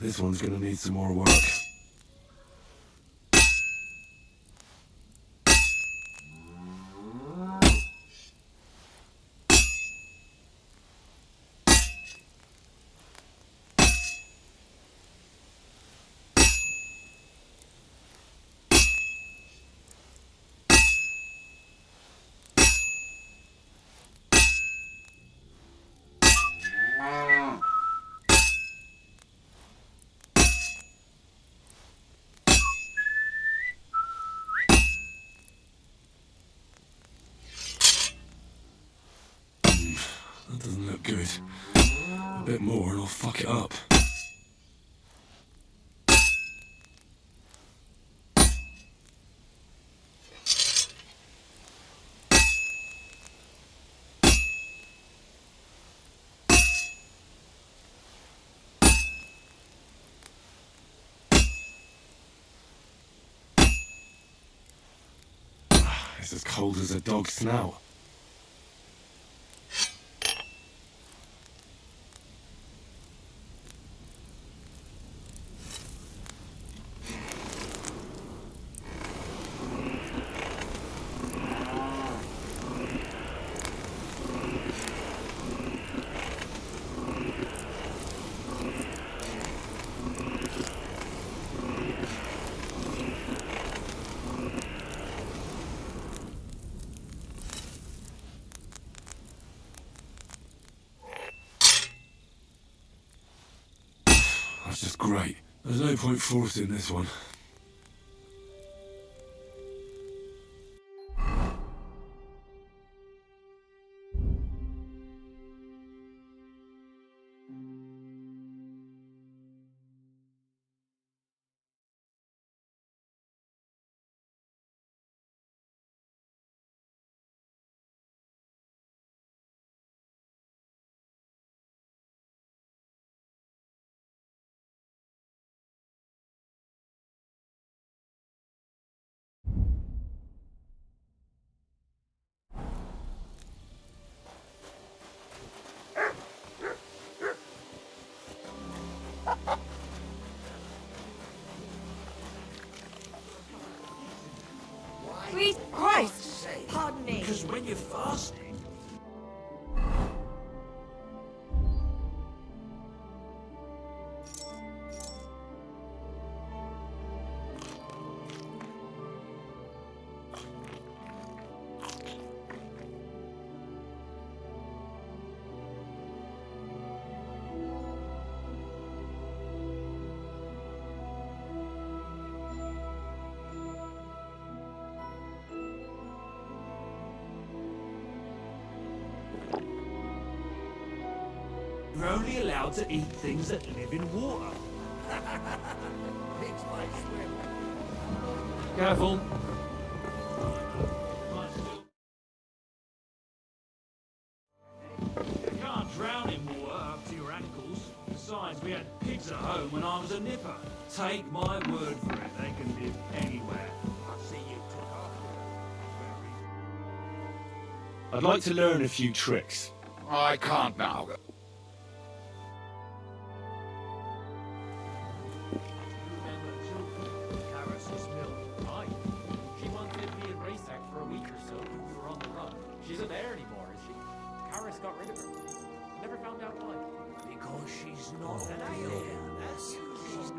This one's gonna need some more work. That doesn't look good. A bit more and I'll fuck it up. It's as cold as a dog's snout. That's just great. There's no point forcing this one. Sweet Christ! Pardon me. Because when you're fasting... You're only allowed to eat things that live in water. Pigs might swim. Careful. You can't drown in water up to your ankles. Besides, we had pigs at home when I was a nipper. Take my word for it, they can live anywhere. I see you took off. I'd like to learn a few tricks. I can't now. She's not there anymore, is she? Karis got rid of her. Never found out why. Because she's not there. That's she's...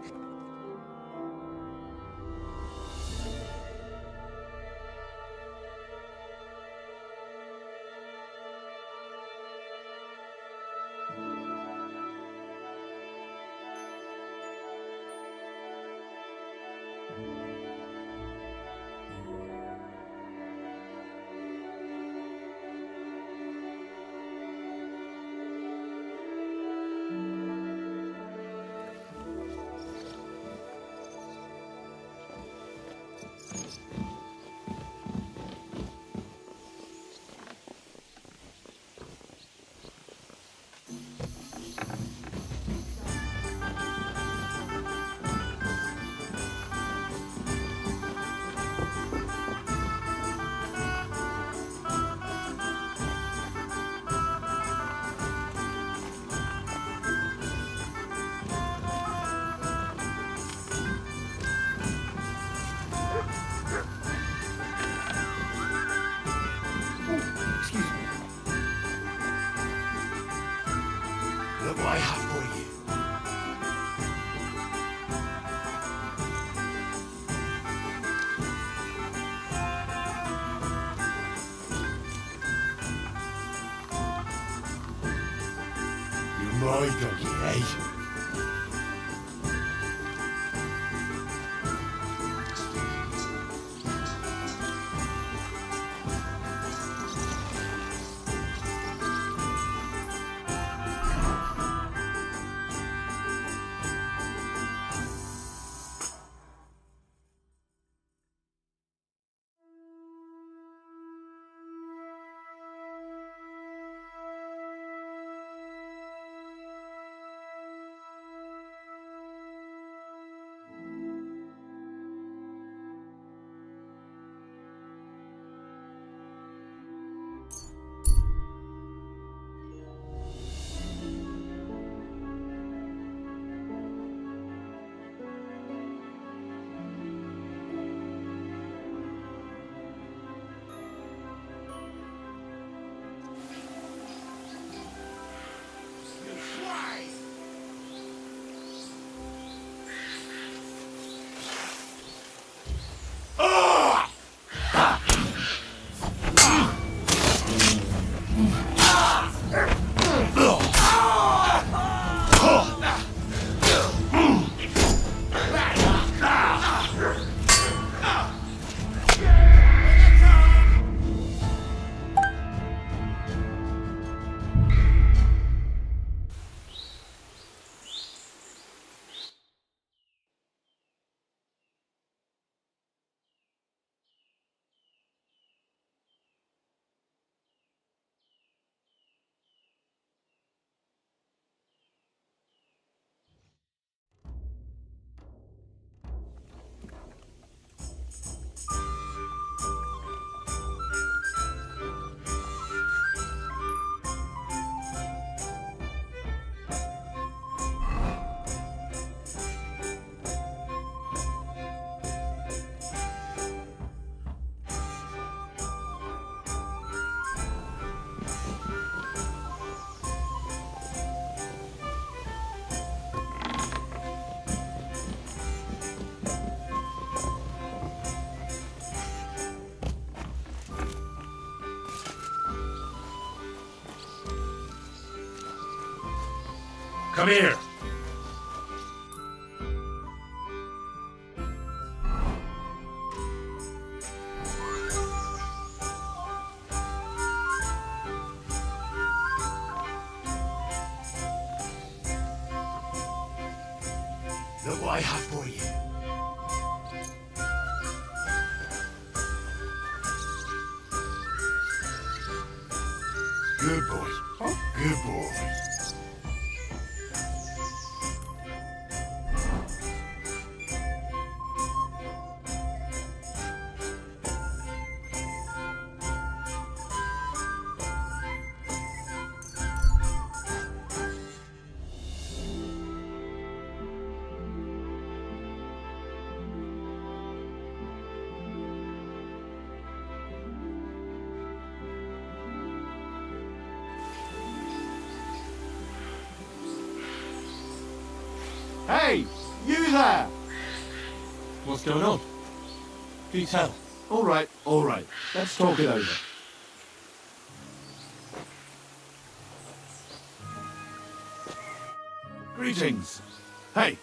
my doggy, eh? Come here. Look what I have for you. Good boy. Good boy. Hey, you there! What's going on? Do tell. All right. Let's talk it over. Greetings. Hey,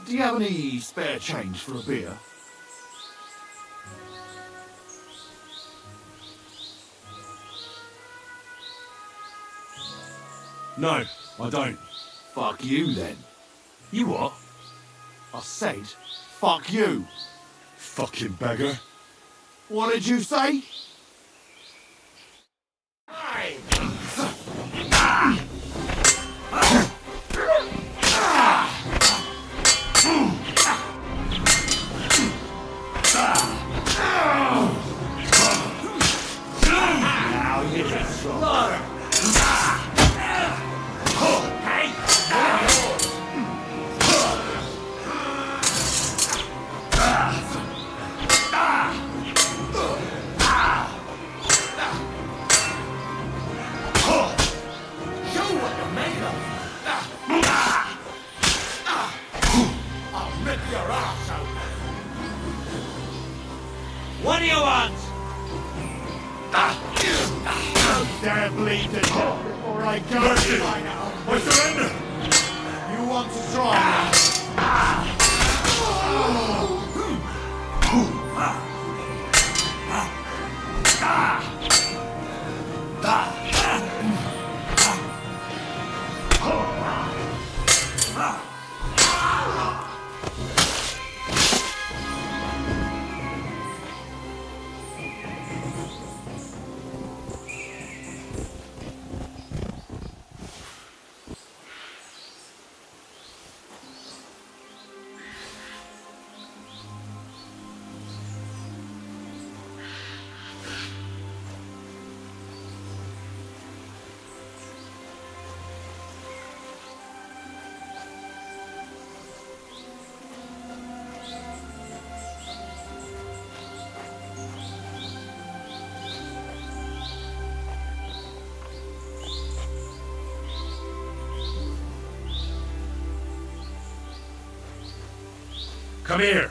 do you have any spare change for a beer? No, I don't. Fuck you then. You what? I said, fuck you. Fucking beggar. What did you say? Now you just slaughter. What do you want? Don't dare bleed to death before I go. I surrender! You want to try? Come here.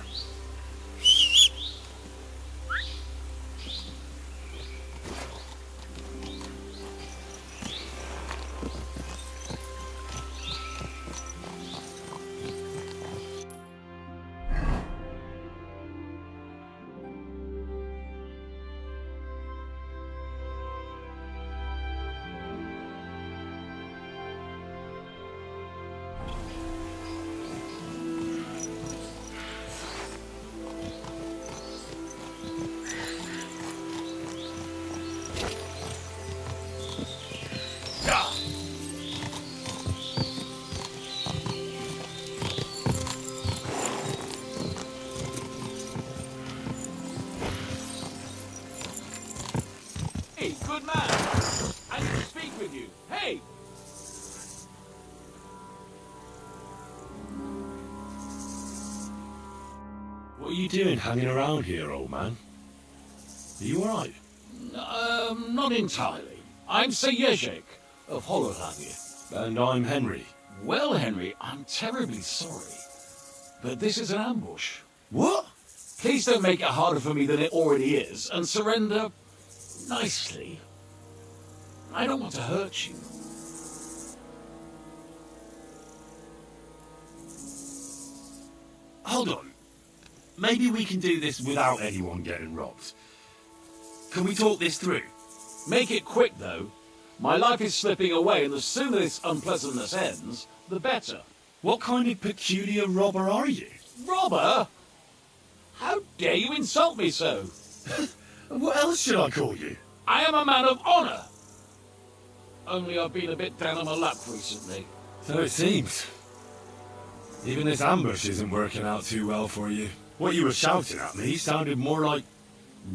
Hey, good man. I need to speak with you. Hey! What are you doing hanging around here, old man? Are you alright? Not entirely. I'm Sejezek of Hololandia. And I'm Henry. Well, Henry, I'm terribly sorry. But this is an ambush. What? Please don't make it harder for me than it already is, and surrender nicely. I don't want to hurt you. Hold on. Maybe we can do this without anyone getting robbed. Can we talk this through? Make it quick, though. My life is slipping away, and the sooner this unpleasantness ends, the better. What kind of peculiar robber are you? Robber? How dare you insult me so? What else should I call you? I am a man of honor. Only I've been a bit down on my luck recently. So it seems. Even this ambush isn't working out too well for you. What you were shouting at me sounded more like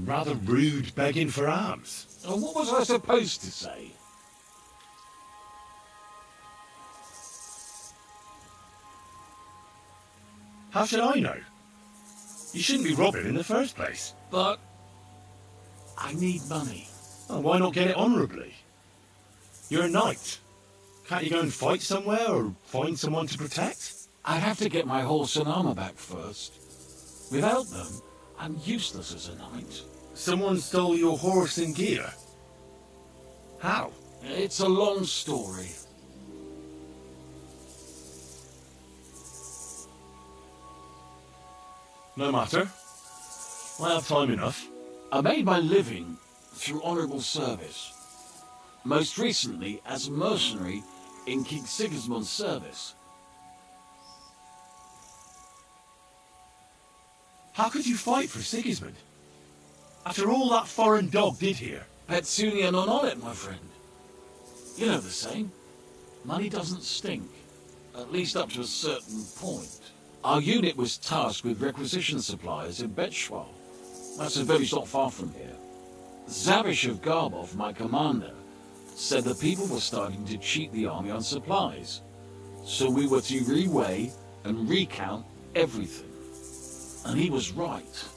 rather rude begging for alms. And what was I supposed to say? How should I know? You shouldn't be robbing in the first place. But I need money. Oh, why not get it honourably? You're a knight. Can't you go and fight somewhere or find someone to protect? I'd have to get my horse and armor back first. Without them, I'm useless as a knight. Someone stole your horse and gear. How? It's a long story. No matter. I have time enough. I made my living through honourable service. Most recently as a mercenary in King Sigismund's service. How could you fight for Sigismund? After all that foreign dog did here. Petsunia non olet, my friend. You know the saying. Money doesn't stink. At least up to a certain point. Our unit was tasked with requisition supplies in Betschwal. That's a village not far from here. Zavish of Garbov, my commander, said the people were starting to cheat the army on supplies. So we were to reweigh and recount everything. And he was right.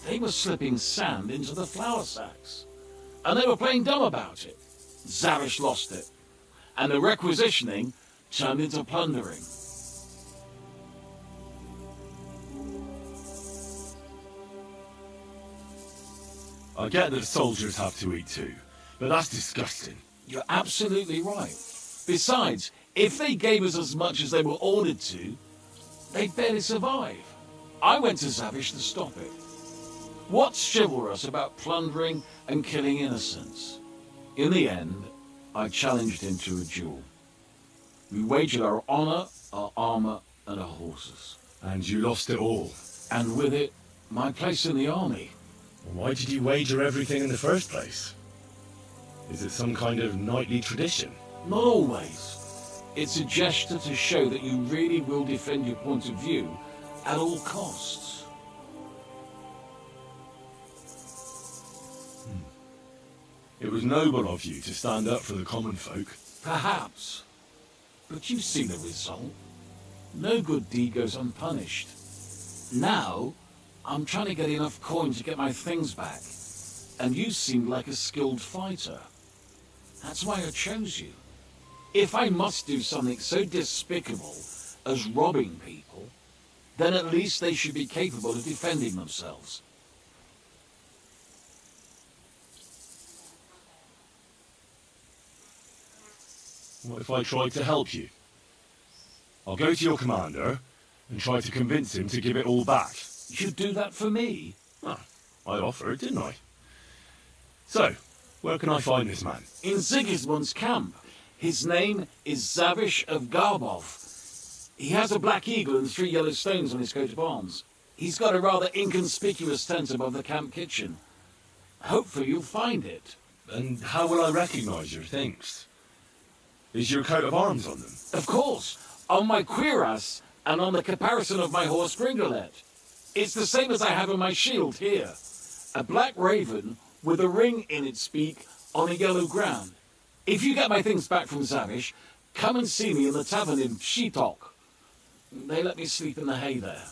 They were slipping sand into the flour sacks. And they were playing dumb about it. Zavish lost it. And the requisitioning turned into plundering. I get that soldiers have to eat too, but that's disgusting. You're absolutely right. Besides, If they gave us as much as they were ordered to, they'd barely survive. I went to Zavish to stop it. What's chivalrous about plundering and killing innocents? In the end, I challenged him to a duel. We wagered our honor, our armor, and our horses. And you lost it all. And with it, my place in the army. Why did you wager everything in the first place? Is it some kind of knightly tradition? Not always. It's a gesture to show that you really will defend your point of view at all costs. It was noble of you to stand up for the common folk. Perhaps. But you see the result. No good deed goes unpunished. Now, I'm trying to get enough coin to get my things back. And you seemed like a skilled fighter. That's why I chose you. If I must do something so despicable as robbing people, then at least they should be capable of defending themselves. What if I tried to help you? I'll go to your commander and try to convince him to give it all back. You'd do that for me? Ah, I offered, didn't I? So, where can I find this man? In Sigismund's camp. His name is Zavish of Garbov. He has a black eagle and 3 yellow stones on his coat of arms. He's got a rather inconspicuous tent above the camp kitchen. Hopefully you'll find it. And how will I recognize your things? Is your coat of arms on them? Of course, on my cuirass and on the caparison of my horse Gringolet. It's the same as I have on my shield here. A black raven with a ring in its beak on a yellow ground. If you get my things back from Zavish, come and see me in the tavern in Shitok. They let me sleep in the hay there.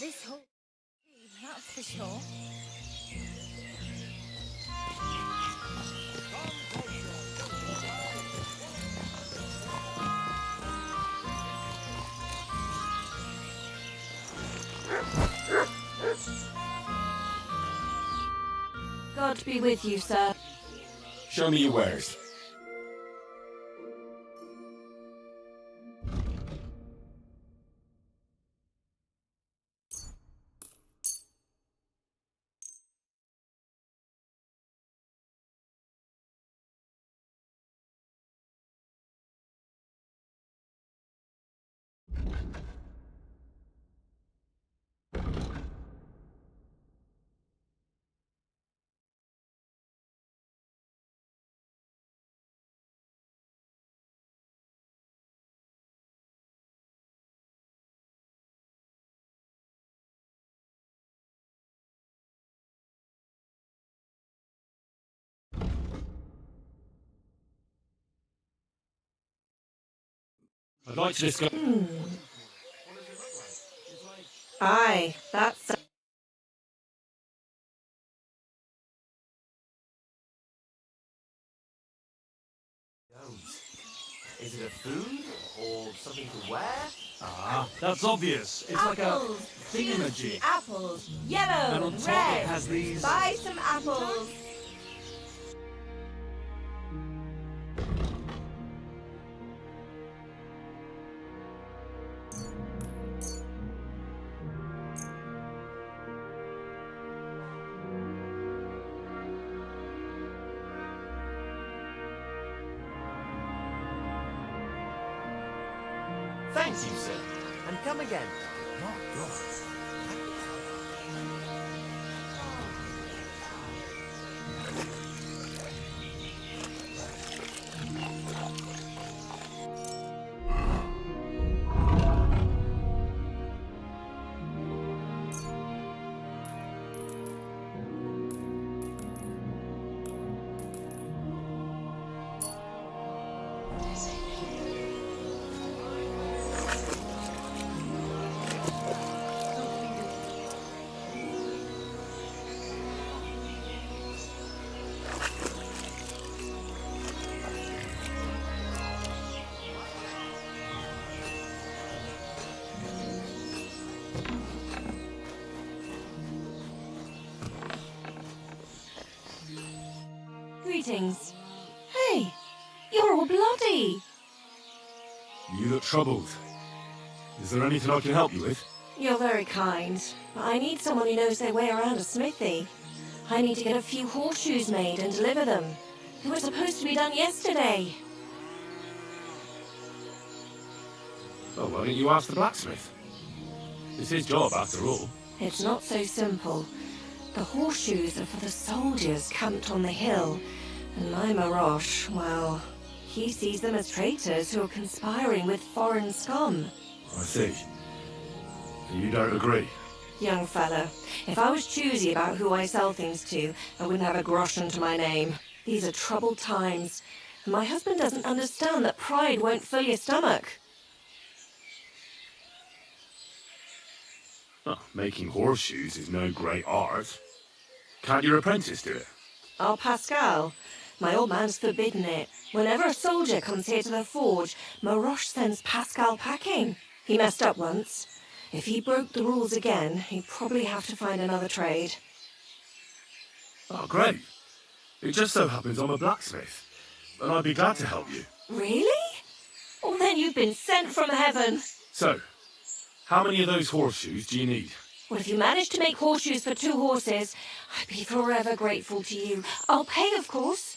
This whole... That's for sure. God be with you, sir. Show me your wares. I'd like to discuss... Aye, that's... Is it a food or something to wear? Ah, that's obvious. It's like a apples, thingamajig. apples, yellow, And on and top it red. has these... Buy some apples. Thank you, sir. And come again. My God. Greetings. Hey, you're all bloody. You look troubled. Is there anything I can help you with? You're very kind, but I need someone who knows their way around a smithy. I need to get a few horseshoes made and deliver them. They were supposed to be done yesterday. Oh, why didn't you ask the blacksmith? It's his job, after all. It's not so simple. The horseshoes are for the soldiers camped on the hill, and my Marosh, well, he sees them as traitors who are conspiring with foreign scum. I see. You don't agree? Young fella, if I was choosy about who I sell things to, I wouldn't have a groschen to my name. These are troubled times, and my husband doesn't understand that pride won't fill your stomach. Oh, making horseshoes is no great art. Can't your apprentice do it? Oh, Pascal, my old man's forbidden it. Whenever a soldier comes here to the forge, Maroche sends Pascal packing. He messed up once. If he broke the rules again, he'd probably have to find another trade. Oh, great. It just so happens I'm a blacksmith, and I'd be glad to help you. Really? Well, then you've been sent from heaven. So, how many of those horseshoes do you need? Well, if you manage to make horseshoes for 2 horses, I'd be forever grateful to you. I'll pay, of course.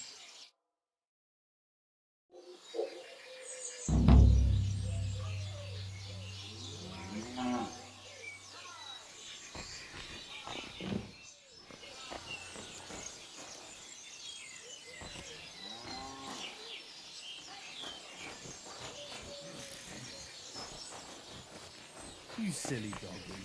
You silly doggy.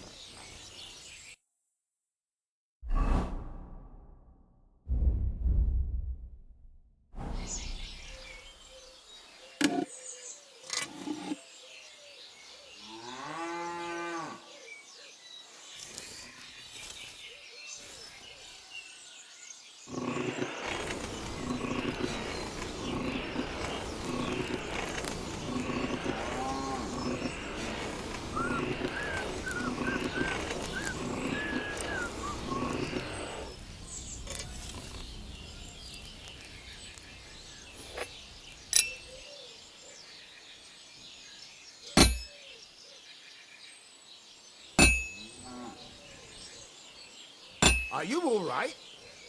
Are you all right?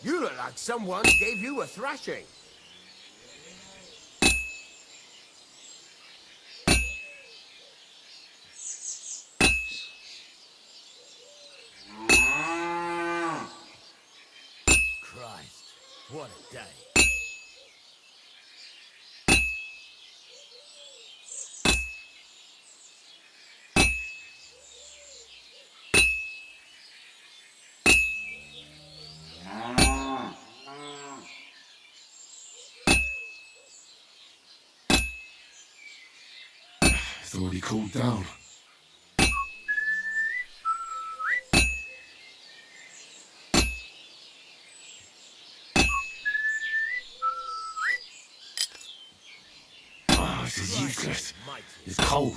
You look like someone gave you a thrashing. Christ, what a day. It's already cooled down. Oh, this is useless. It's cold.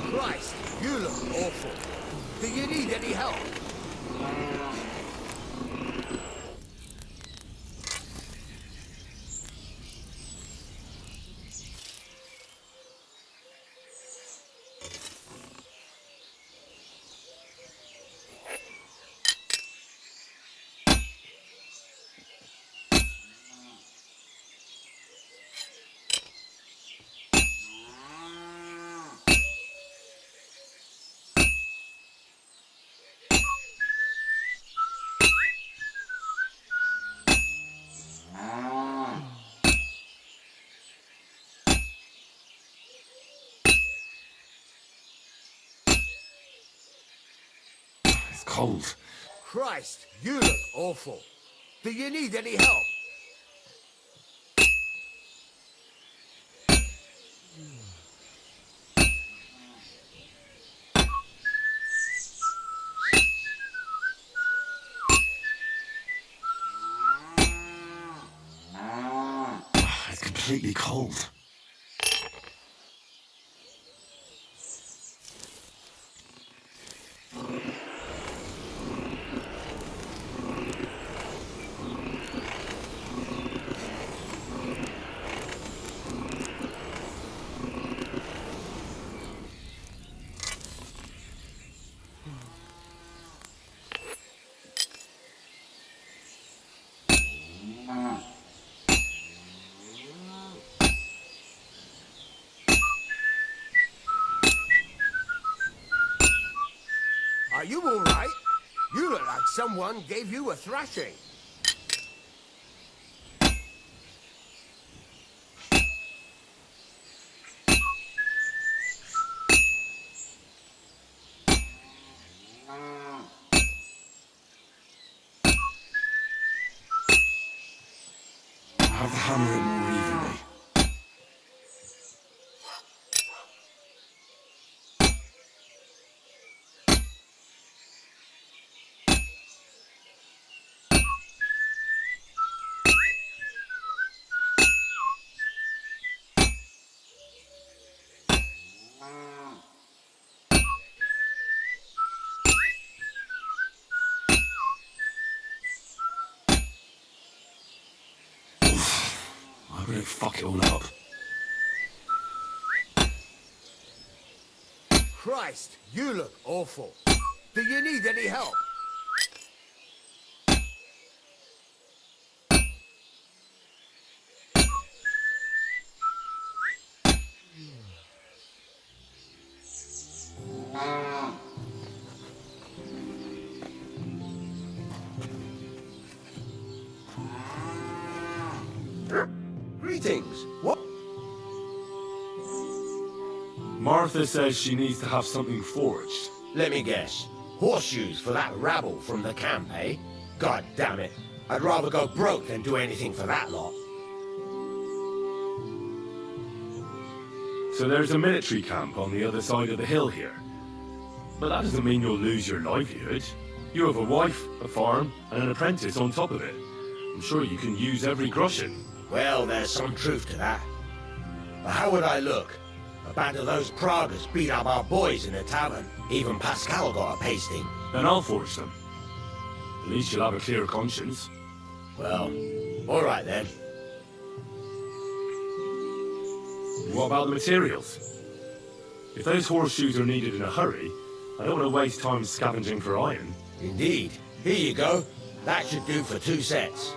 Christ, you look awful. Do you need any help? cold. Christ, you look awful. Do you need any help? It's completely cold. Are you all right? You look like someone gave you a thrashing. Have the hammer it more evenly. I'm gonna fuck it all up. Christ, you look awful. Do you need any help? Greetings. What? Martha says she needs to have something forged. Let me guess. Horseshoes for that rabble from the camp, eh? God damn it. I'd rather go broke than do anything for that lot. So there's a military camp on the other side of the hill here. But that doesn't mean you'll lose your livelihood. You have a wife, a farm, and an apprentice on top of it. I'm sure you can use every groschen. Well, there's some truth to that. But how would I look? A band of those Pragas beat up our boys in a tavern. Even Pascal got a pasting. Then I'll forge them. At least you'll have a clear conscience. Well, all right then. What about the materials? If those horseshoes are needed in a hurry, I don't want to waste time scavenging for iron. Indeed. Here you go. That should do for 2 sets.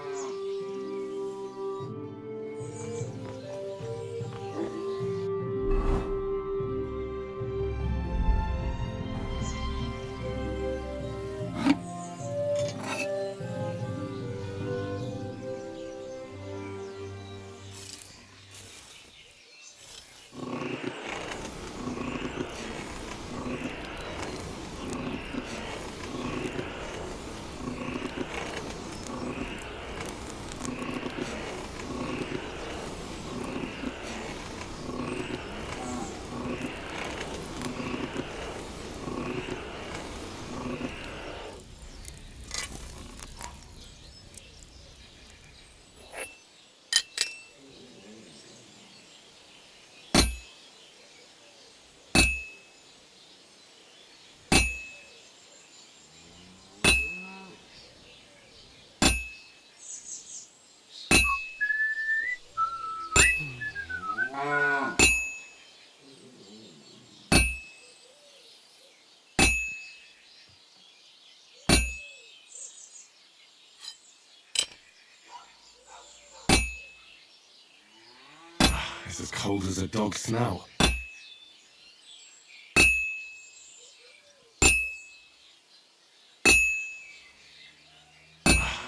It's as cold as a dog's snout.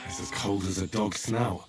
It's as cold as a dog's snout.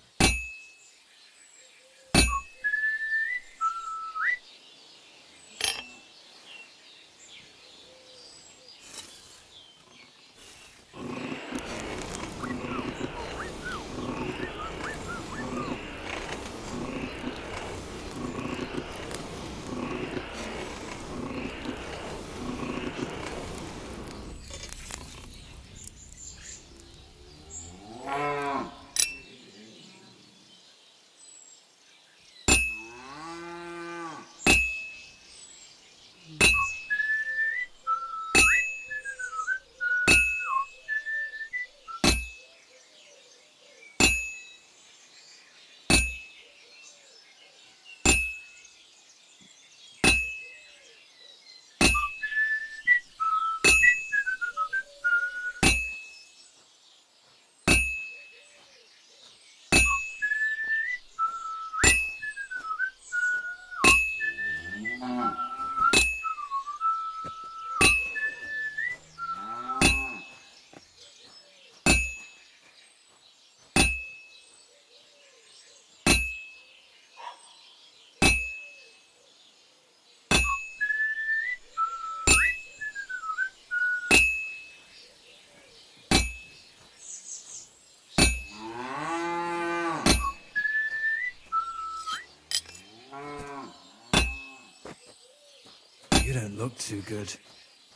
You don't look too good.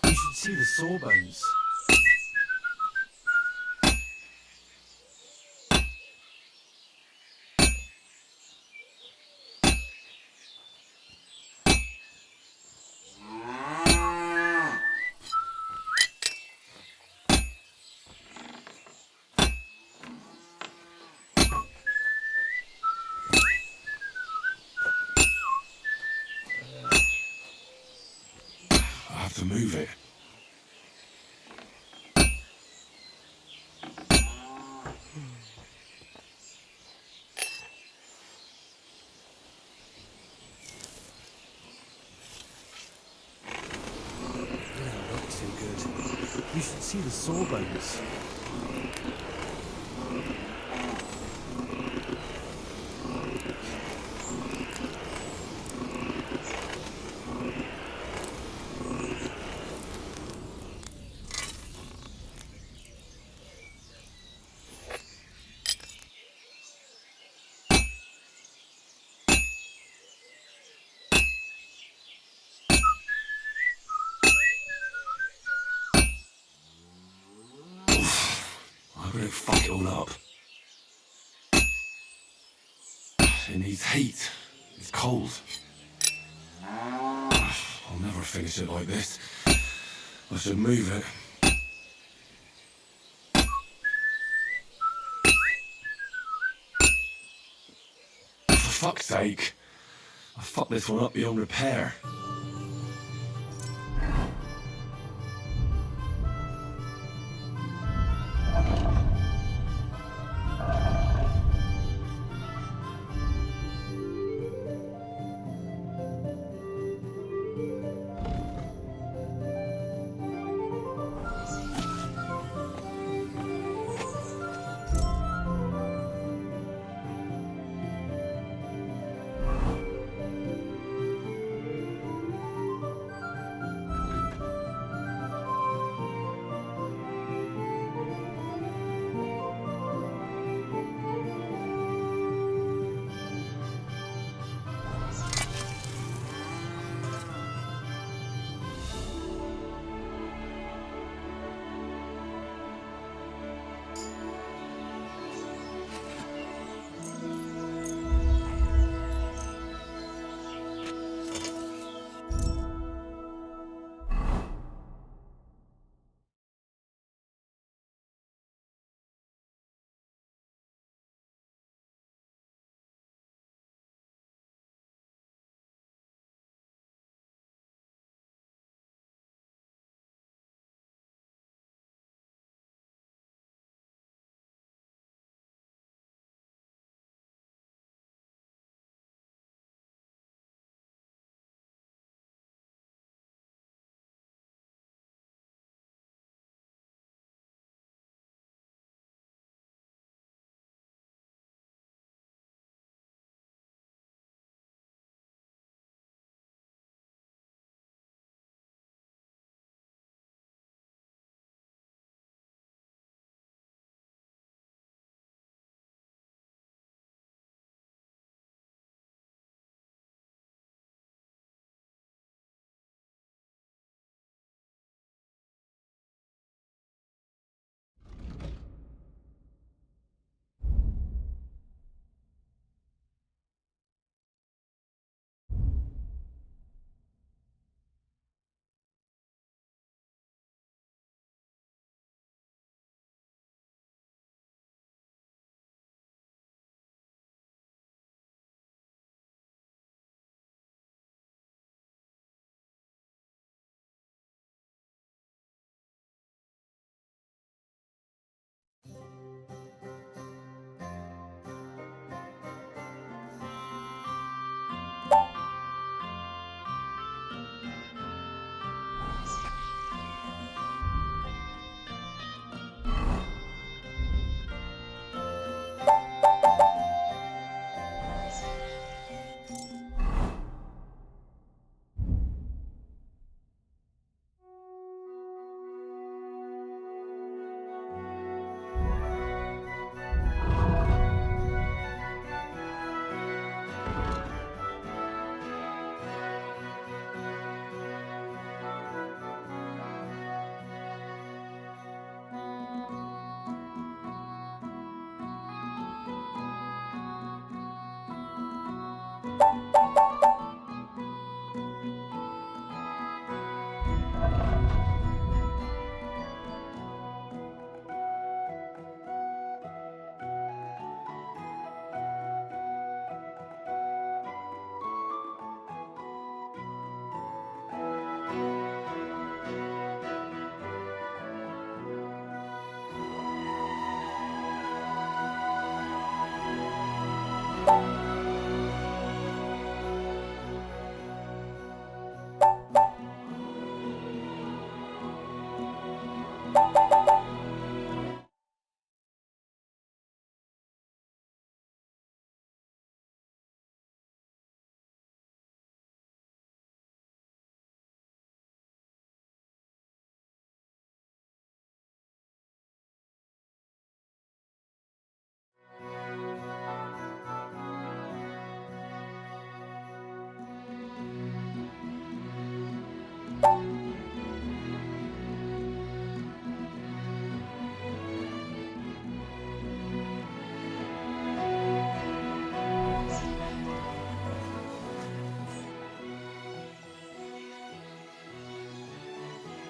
You should see the sawbones. I have to move it. You don't look too good. You should see the sawbones. I'm gonna fuck it all up. It needs heat. It's cold. I'll never finish it like this. I should move it. For fuck's sake. I fucked this one up beyond repair.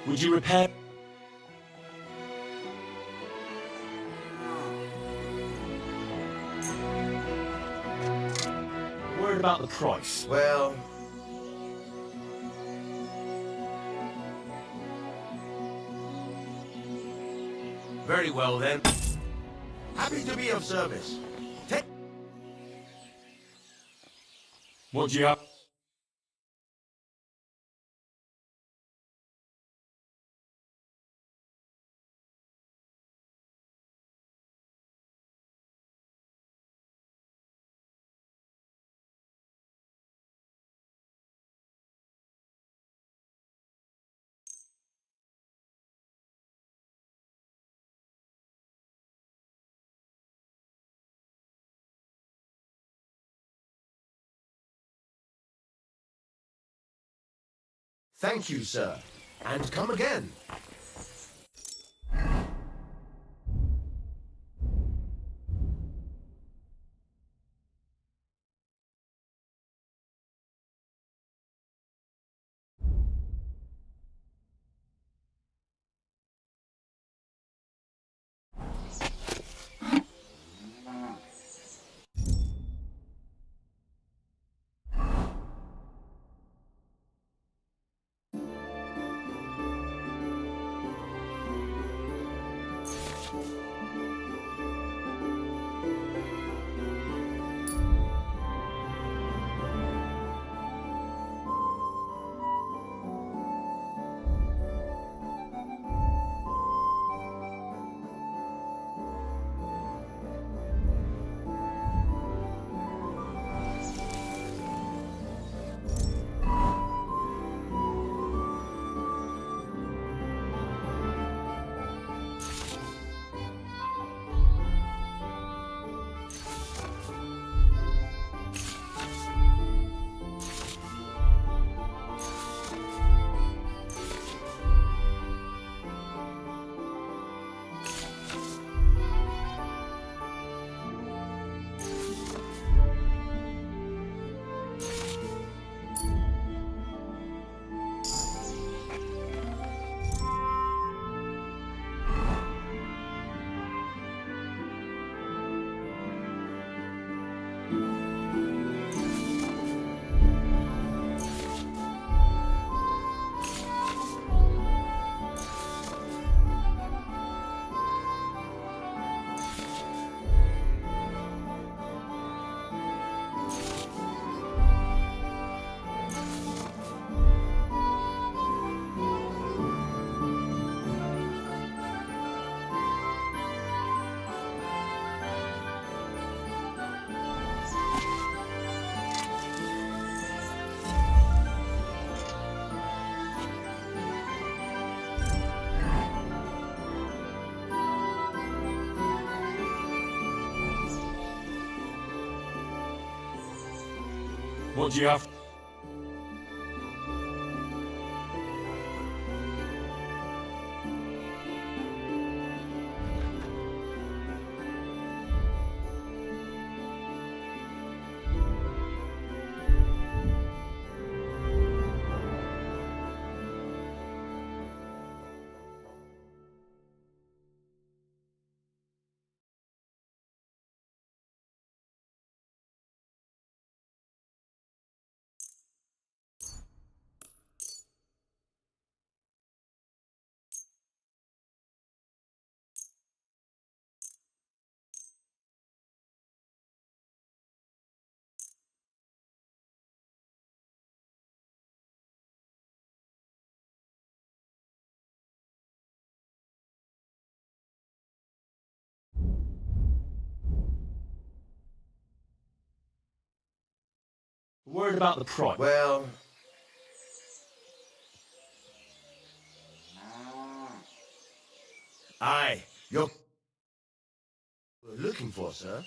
Would you repair? Word about the price. Well, very well then. Happy to be of service. Take. What do you have? Thank you, sir. And come again. What do you have? Word about the price. Well, aye, you're looking for, sir.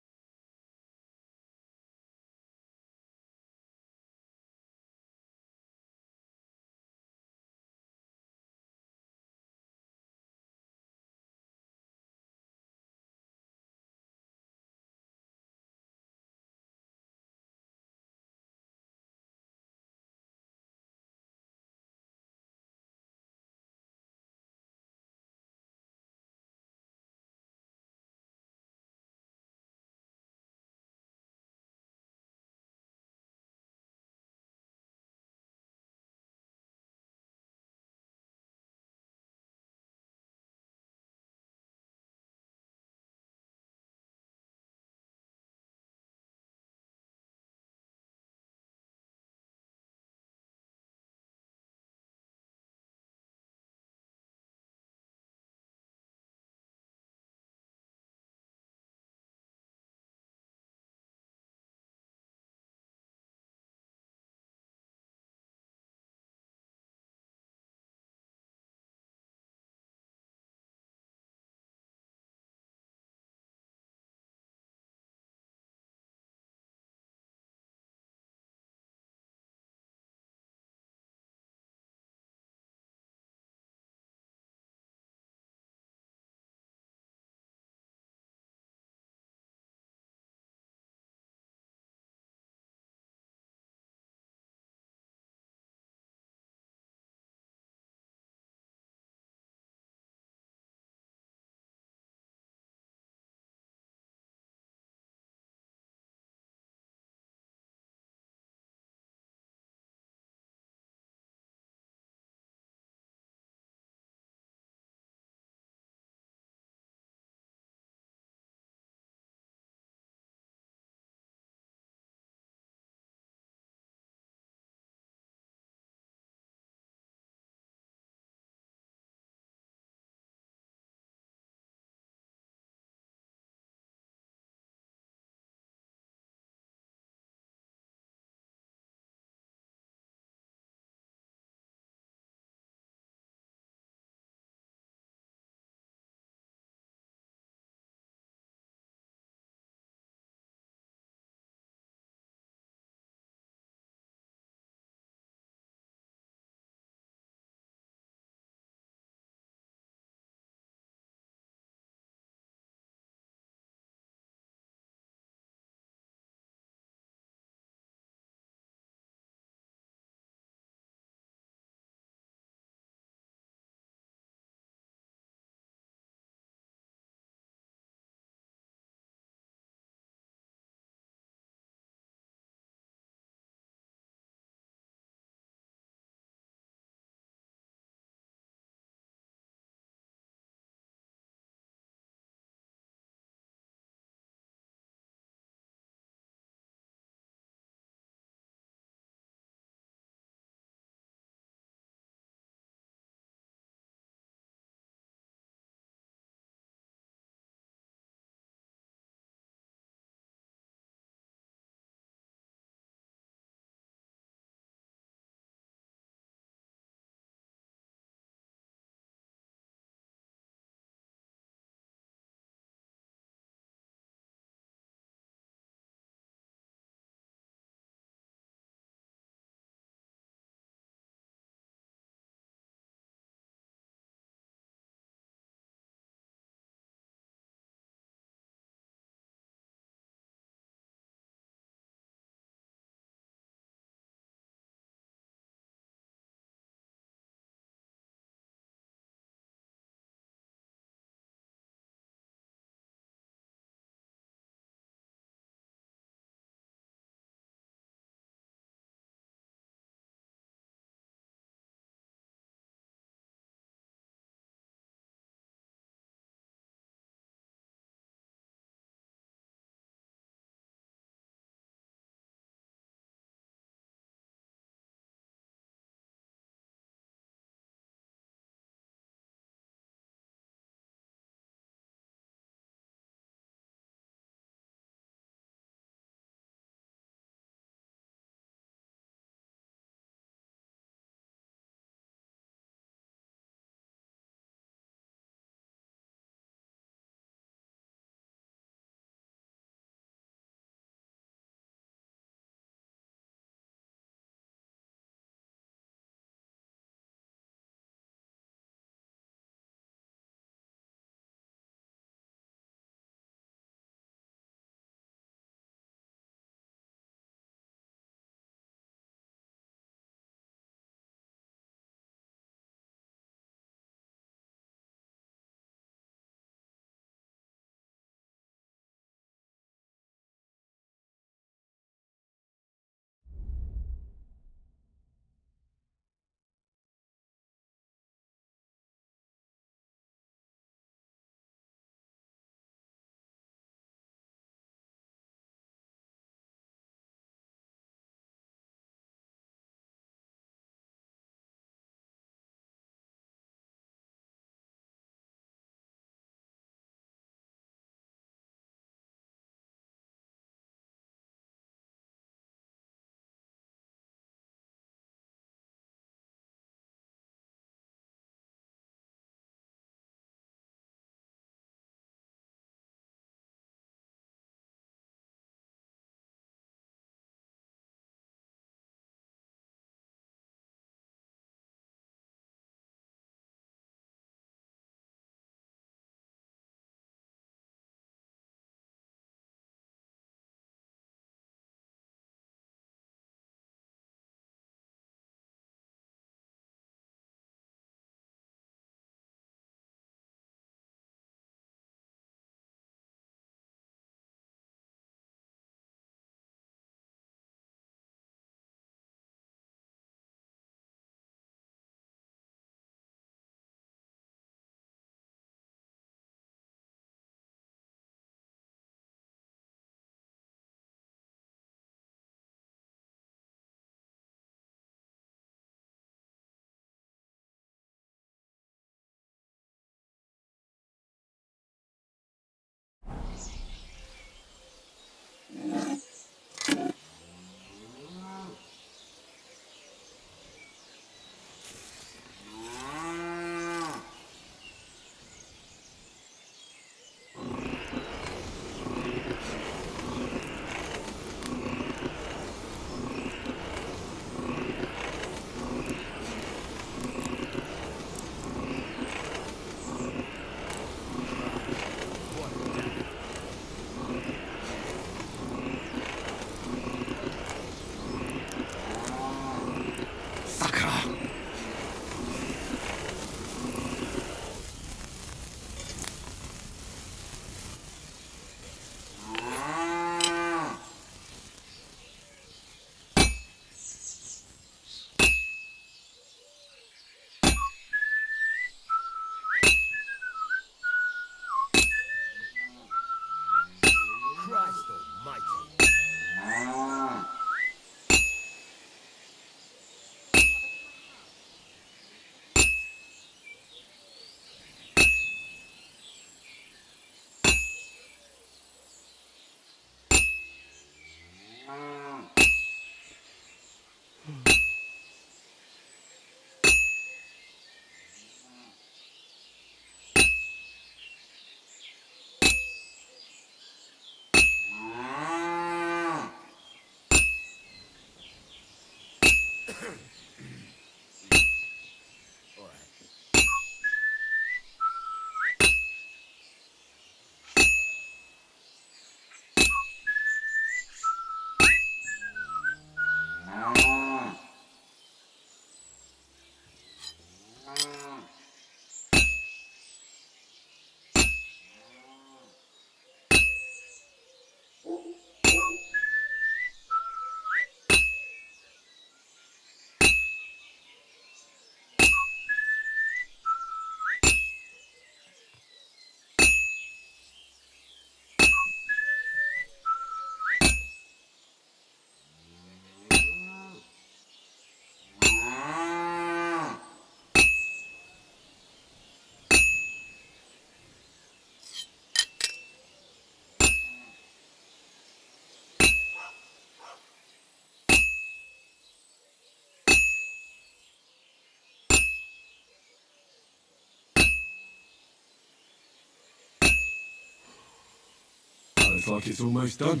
Looks like it's almost done.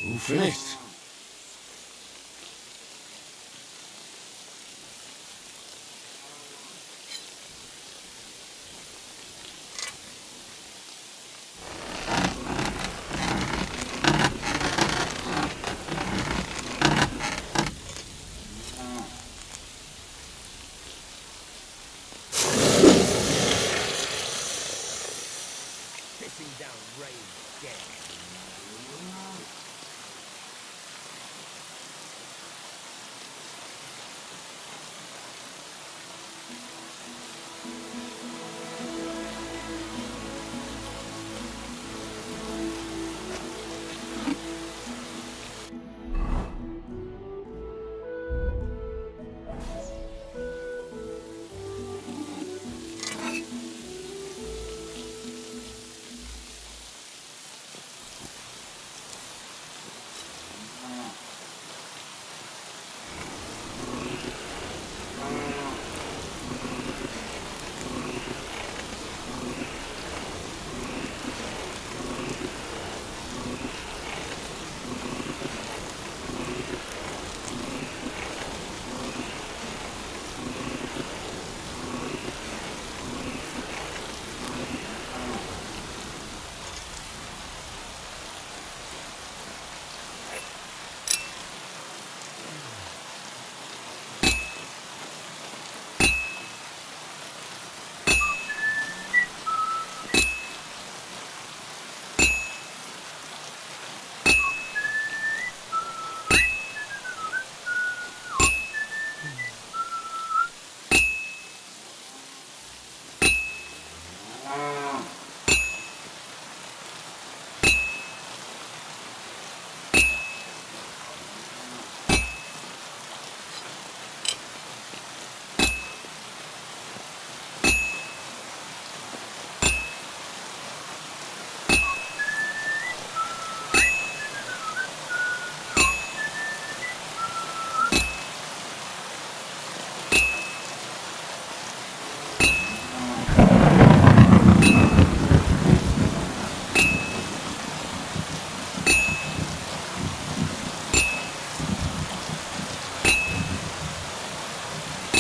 All finished. Pissing down rain again.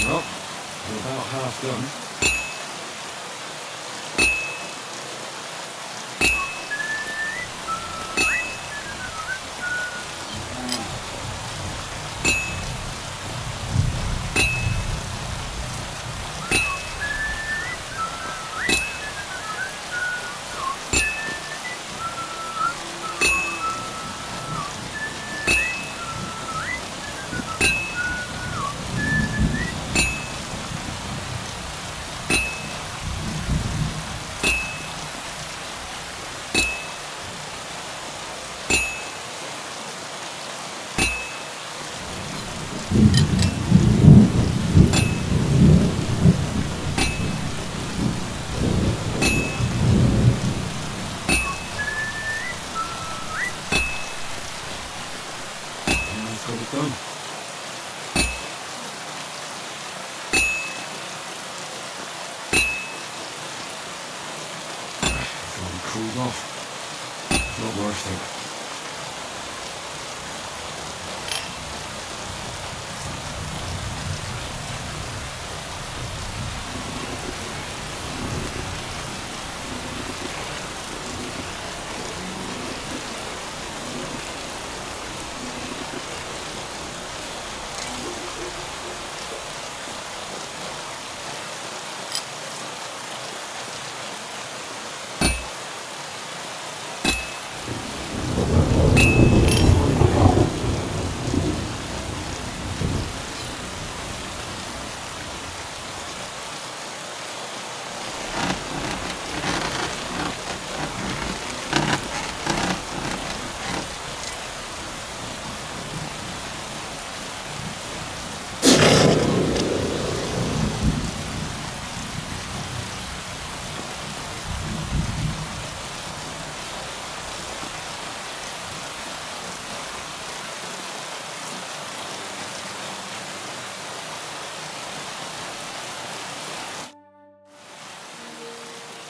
Well, we're about half done. cools off. Not worth it.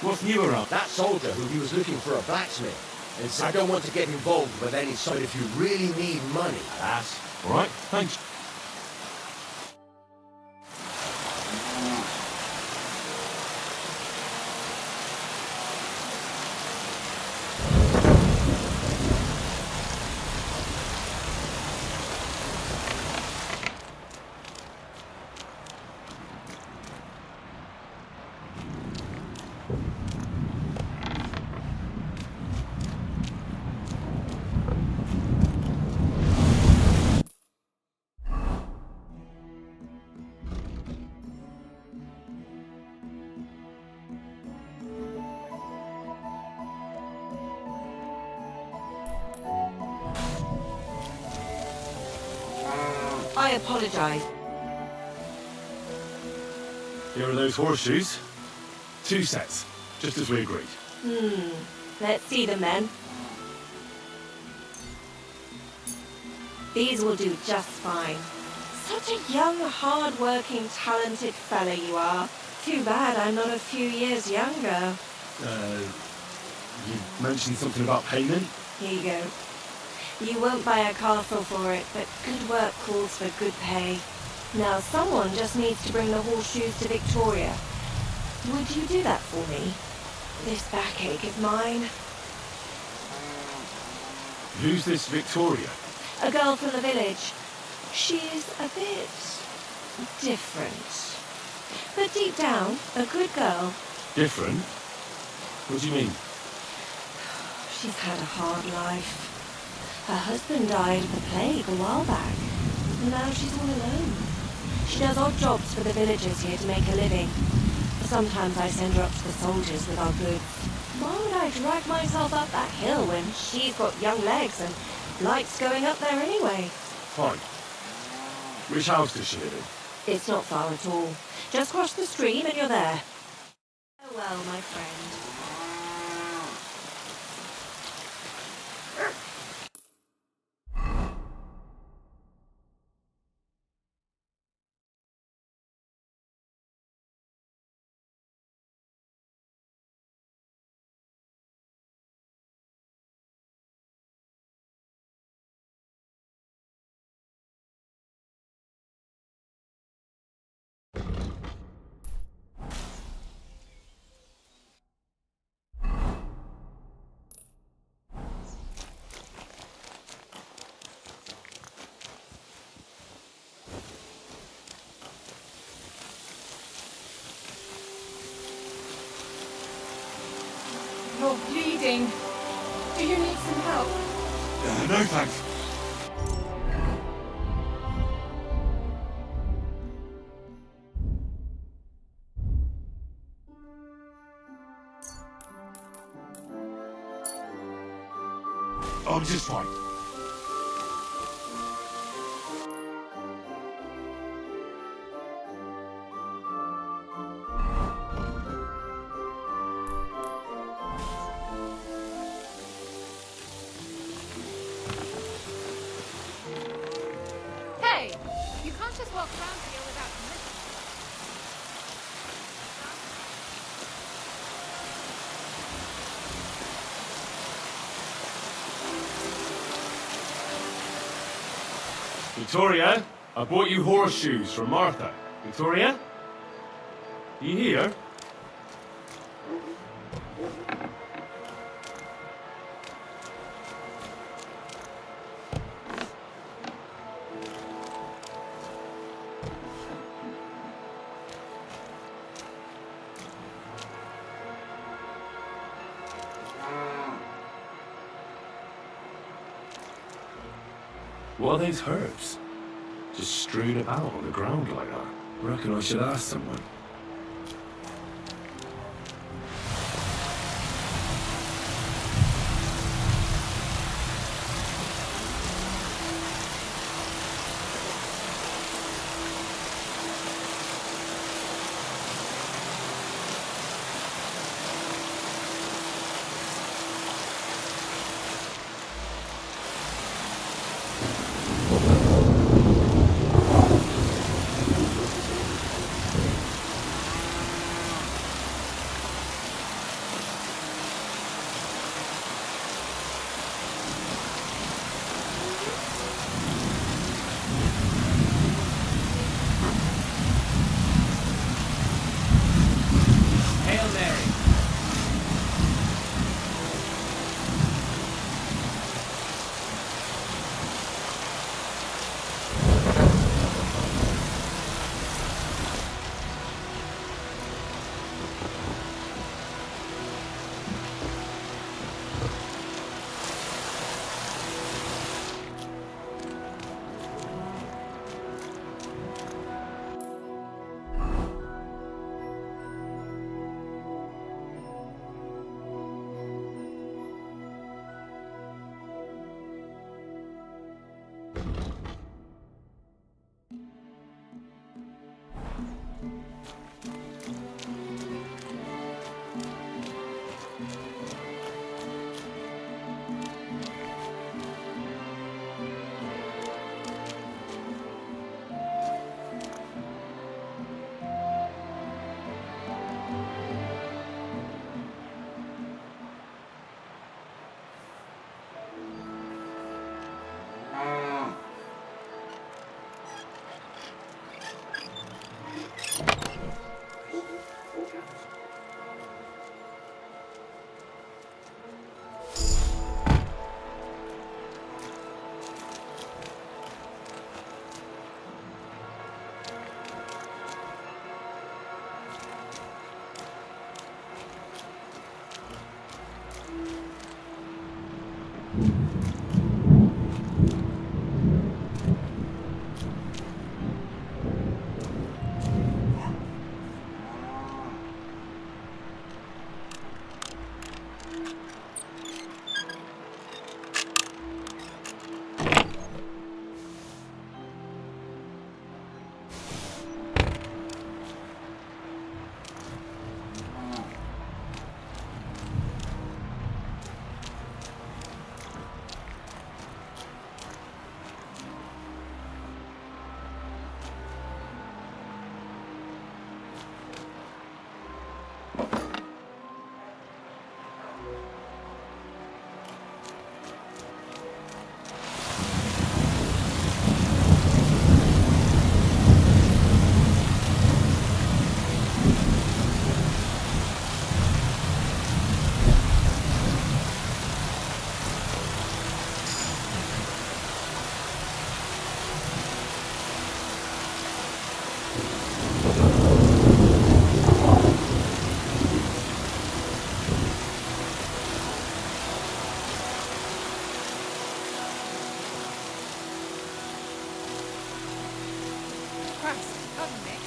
What's new around? That soldier who he was looking for a blacksmith. And said, I don't want to get involved, but then he said if you really need money, lass. All right, thanks. I apologize. Here are those horseshoes. 2 sets, just as we agreed. Let's see them then. These will do just fine. Such a young, hard-working, talented fella you are. Too bad I'm not a few years younger. You mentioned something about payment? Here you go. You won't buy a castle for it, but good work calls for good pay. Now someone just needs to bring the horseshoes to Victoria. Would you do that for me? This backache is mine. Who's this Victoria? A girl from the village. She's a bit different. But deep down, a good girl. Different? What do you mean? She's had a hard life. Her husband died of the plague a while back. And now she's all alone. She does odd jobs for the villagers here to make a living. Sometimes I send her up to the soldiers with our goods. Why would I drag myself up that hill when she's got young legs and likes going up there anyway? Fine. Which house does she live in? It's not far at all. Just cross the stream and you're there. Oh well, my friend. You're bleeding. Do you need some help? No thanks. I'm just fine. Hey! You can't just walk around here without permission. Victoria, I bought you horseshoes from Martha. Victoria? You here? What are these herbs? Just strewn about on the ground like that. Reckon I should ask someone. Hail Mary. Christ, God, Nick.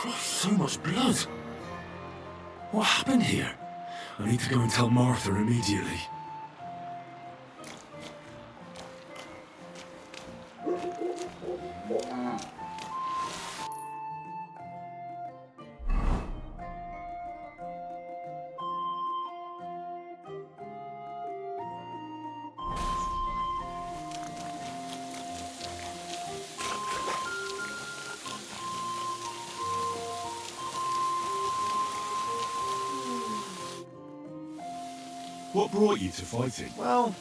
Christ, so much blood. What happened here? I need to go and tell Martha immediately. What brought you to fighting? Well,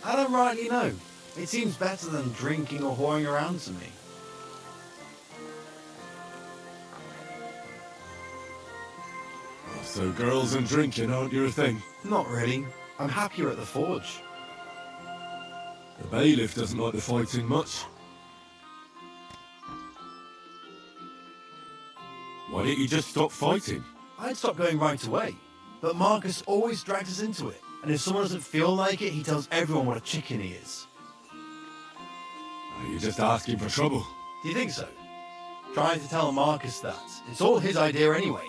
I don't rightly know. It seems better than drinking or whoring around to me. So girls and drinking aren't your thing? Not really. I'm happier at the forge. The bailiff doesn't like the fighting much. Why didn't you just stop fighting? I'd stop going right away. But Marcus always drags us into it. And if someone doesn't feel like it, he tells everyone what a chicken he is. You're just asking for trouble. Do you think so? Trying to tell Marcus that. It's all his idea anyway.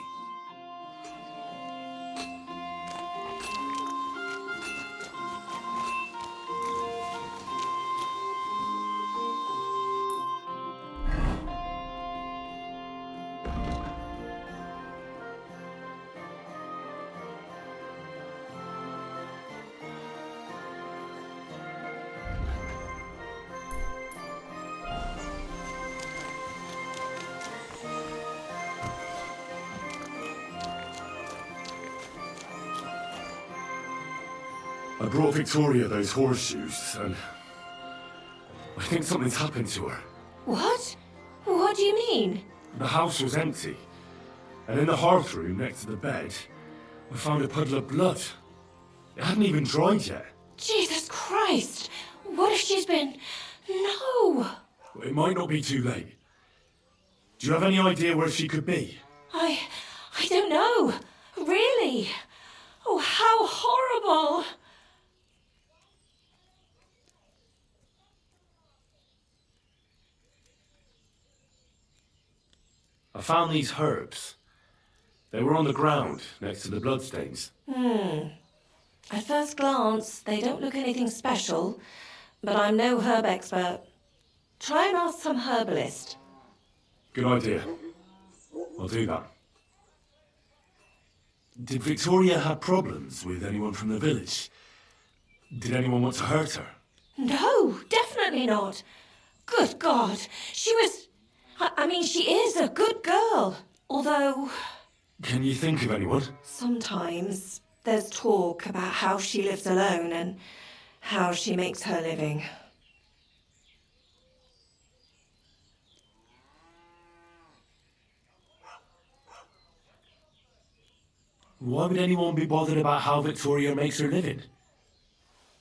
I brought Victoria those horseshoes, and I think something's happened to her. What? What do you mean? The house was empty, and in the hearth room next to the bed, I found a puddle of blood. It hadn't even dried yet. Jesus Christ! What if she's been... No! It might not be too late. Do you have any idea where she could be? I don't know. Really? Oh, how horrible! I found these herbs. They were on the ground next to the bloodstains. At first glance, they don't look anything special, but I'm no herb expert. Try and ask some herbalist. Good idea. I'll do that. Did Victoria have problems with anyone from the village? Did anyone want to hurt her? No, definitely not. Good God, she was... I mean, she is a good girl. Although, Can you think of anyone? sometimes there's talk about how she lives alone and how she makes her living. Why would anyone be bothered about how Victoria makes her living?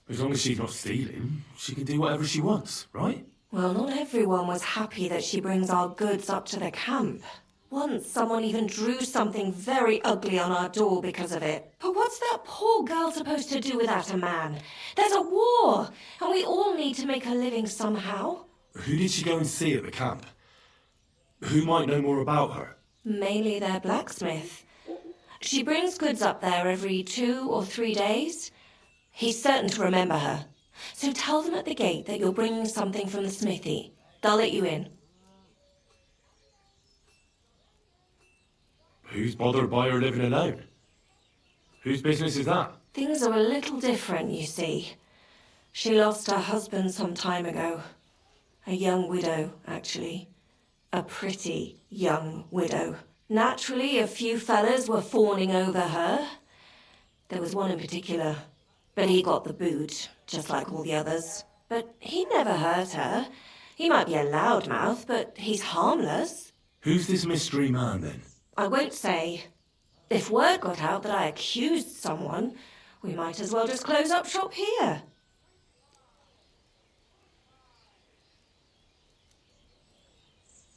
As long as she's not stealing, she can do whatever she wants, right? Well, not everyone was happy that she brings our goods up to the camp. Once, someone even drew something very ugly on our door because of it. But what's that poor girl supposed to do without a man? There's a war, and we all need to make a living somehow. Who did she go and see at the camp? Who might know more about her? Mainly their blacksmith. She brings goods up there every 2 or 3 days. He's certain to remember her. So tell them at the gate that you're bringing something from the smithy. They'll let you in. Who's bothered by her living alone? Whose business is that? Things are a little different, you see. She lost her husband some time ago. A young widow, actually. A pretty young widow. Naturally, a few fellas were fawning over her. There was one in particular. But he got the boot, just like all the others. But he never hurt her. He might be a loudmouth, but he's harmless. Who's this mystery man, then? I won't say. If word got out that I accused someone, we might as well just close up shop here.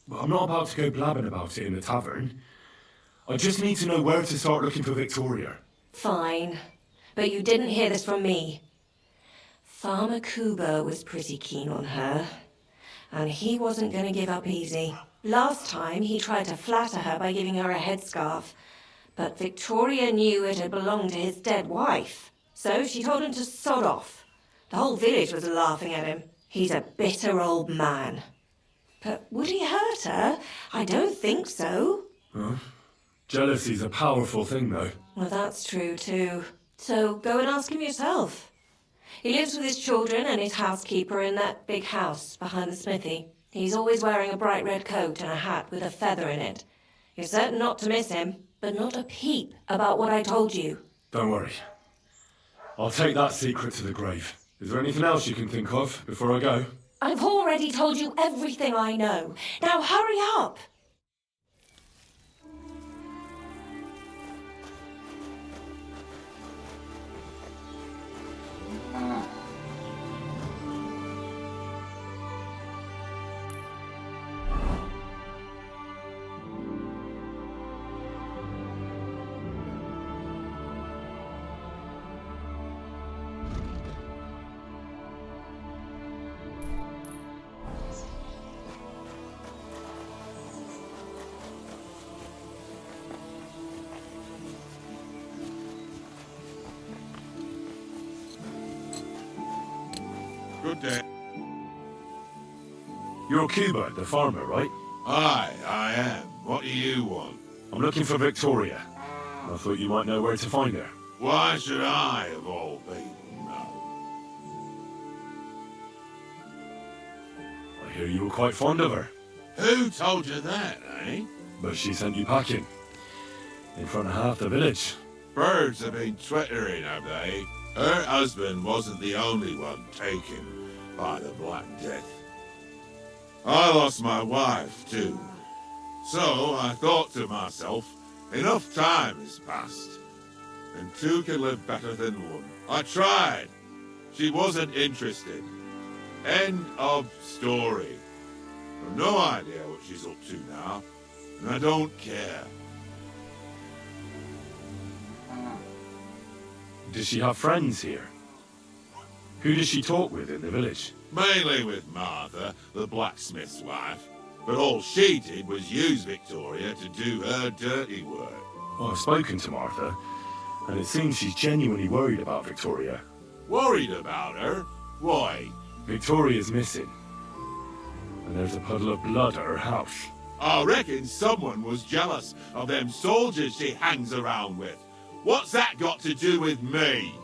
Well, I'm not about to go blabbing about it in the tavern. I just need to know where to start looking for Victoria. Fine. But you didn't hear this from me. Farmer Kuba was pretty keen on her. And he wasn't going to give up easy. Last time, he tried to flatter her by giving her a headscarf. But Victoria knew it had belonged to his dead wife. So she told him to sod off. The whole village was laughing at him. He's a bitter old man. But would he hurt her? I don't think so. Huh? Jealousy's a powerful thing, though. Well, that's true, too. So go and ask him yourself. He lives with his children and his housekeeper in that big house behind the smithy. He's always wearing a bright red coat and a hat with a feather in it. You're certain not to miss him, but not a peep about what I told you. Don't worry. I'll take that secret to the grave. Is there anything else you can think of before I go? I've already told you everything I know. Now hurry up! Good day. You're Cuba, the farmer, right? Aye, I am. What do you want? I'm looking for Victoria. I thought you might know where to find her. Why should I, of all people, know? I hear you were quite fond of her. Who told you that, eh? But she sent you packing. In front of half the village. Birds have been twittering, have they? Her husband wasn't the only one taken by the Black Death. I lost my wife, too. So I thought to myself, enough time has passed, and two can live better than one. I tried. She wasn't interested. End of story. I've no idea what she's up to now, and I don't care. Does she have friends here? Who does she talk with in the village? Mainly with Martha, the blacksmith's wife. But all she did was use Victoria to do her dirty work. Well, I've spoken to Martha, and it seems she's genuinely worried about Victoria. Worried about her? Why? Victoria's missing. And there's a puddle of blood at her house. I reckon someone was jealous of them soldiers she hangs around with. What's that got to do with me?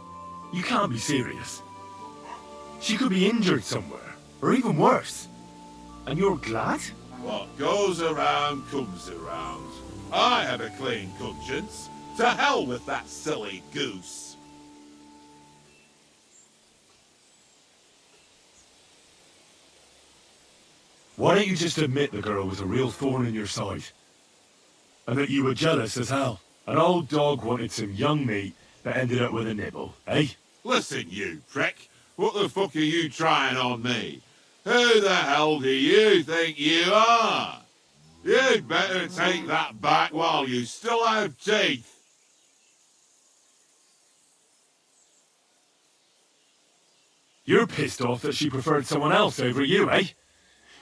You can't be serious. She could be injured somewhere, or even worse. And you're glad? What goes around comes around. I have a clean conscience. To hell with that silly goose. Why don't you just admit the girl was a real thorn in your side? And that you were jealous as hell? An old dog wanted some young meat that ended up with a nibble, eh? Listen, you prick. What the fuck are you trying on me? Who the hell do you think you are? You'd better take that back while you still have teeth. You're pissed off that she preferred someone else over you, eh?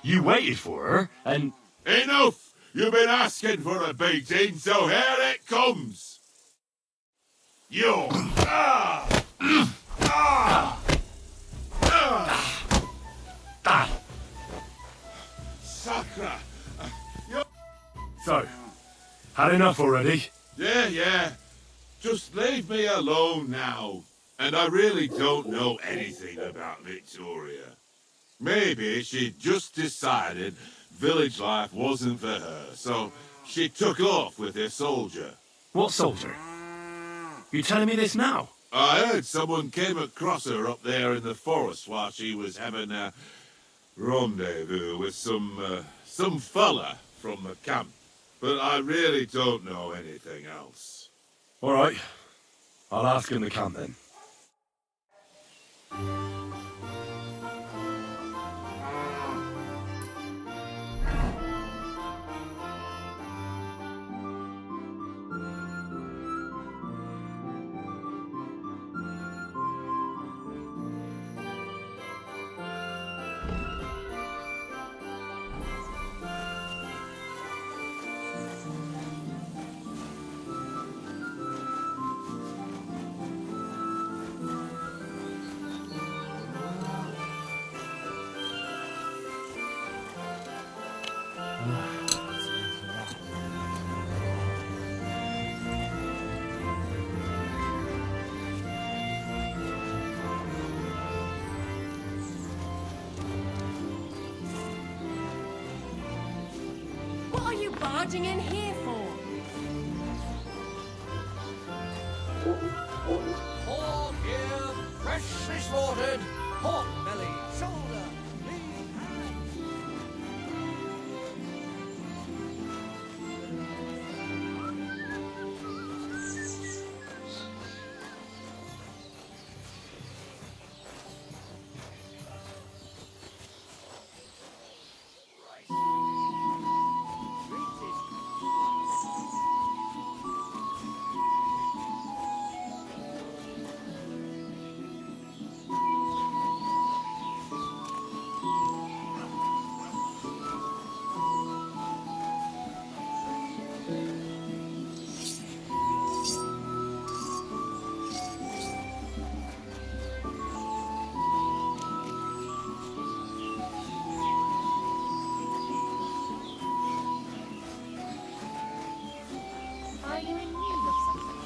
You waited for her, and... Enough! You've been asking for a beating, so here it comes! You! Sacra! So, had enough already? Yeah. Just leave me alone now. and I really don't know anything about Victoria. Maybe she just decided village life wasn't for her, so she took off with her soldier. What soldier? You telling me this now? I heard someone came across her up there in the forest while she was having a rendezvous with some fella from the camp. But I really don't know anything else. All right. I'll ask in the camp then. What are you barging in here for? Pork here, freshly slaughtered, pork belly, shoulder, lean, hand. Are you in need of something?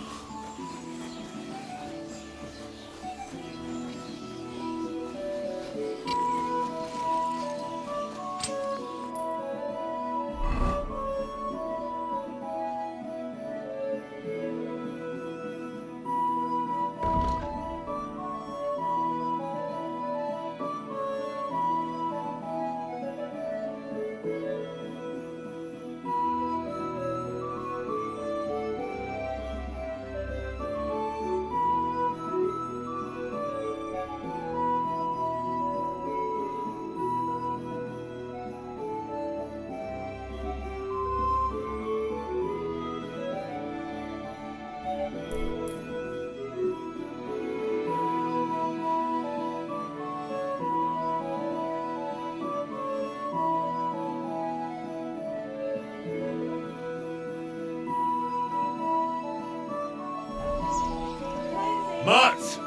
Mutt!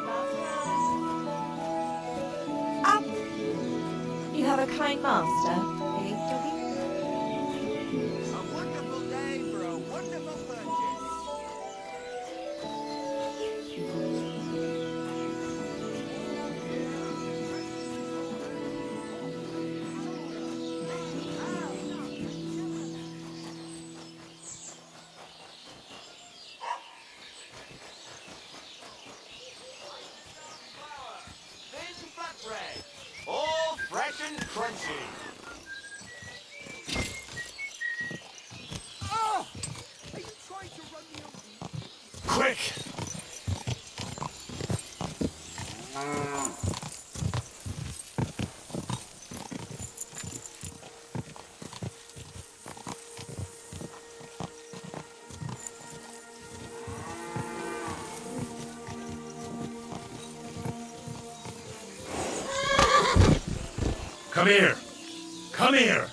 Up! You have a kind master, eh, doggy? A wonderful day for a wonderful purchase. Thin flatbread, all fresh and crunchy. Oh! Are you trying to run me over? Quick! Come here! Come here!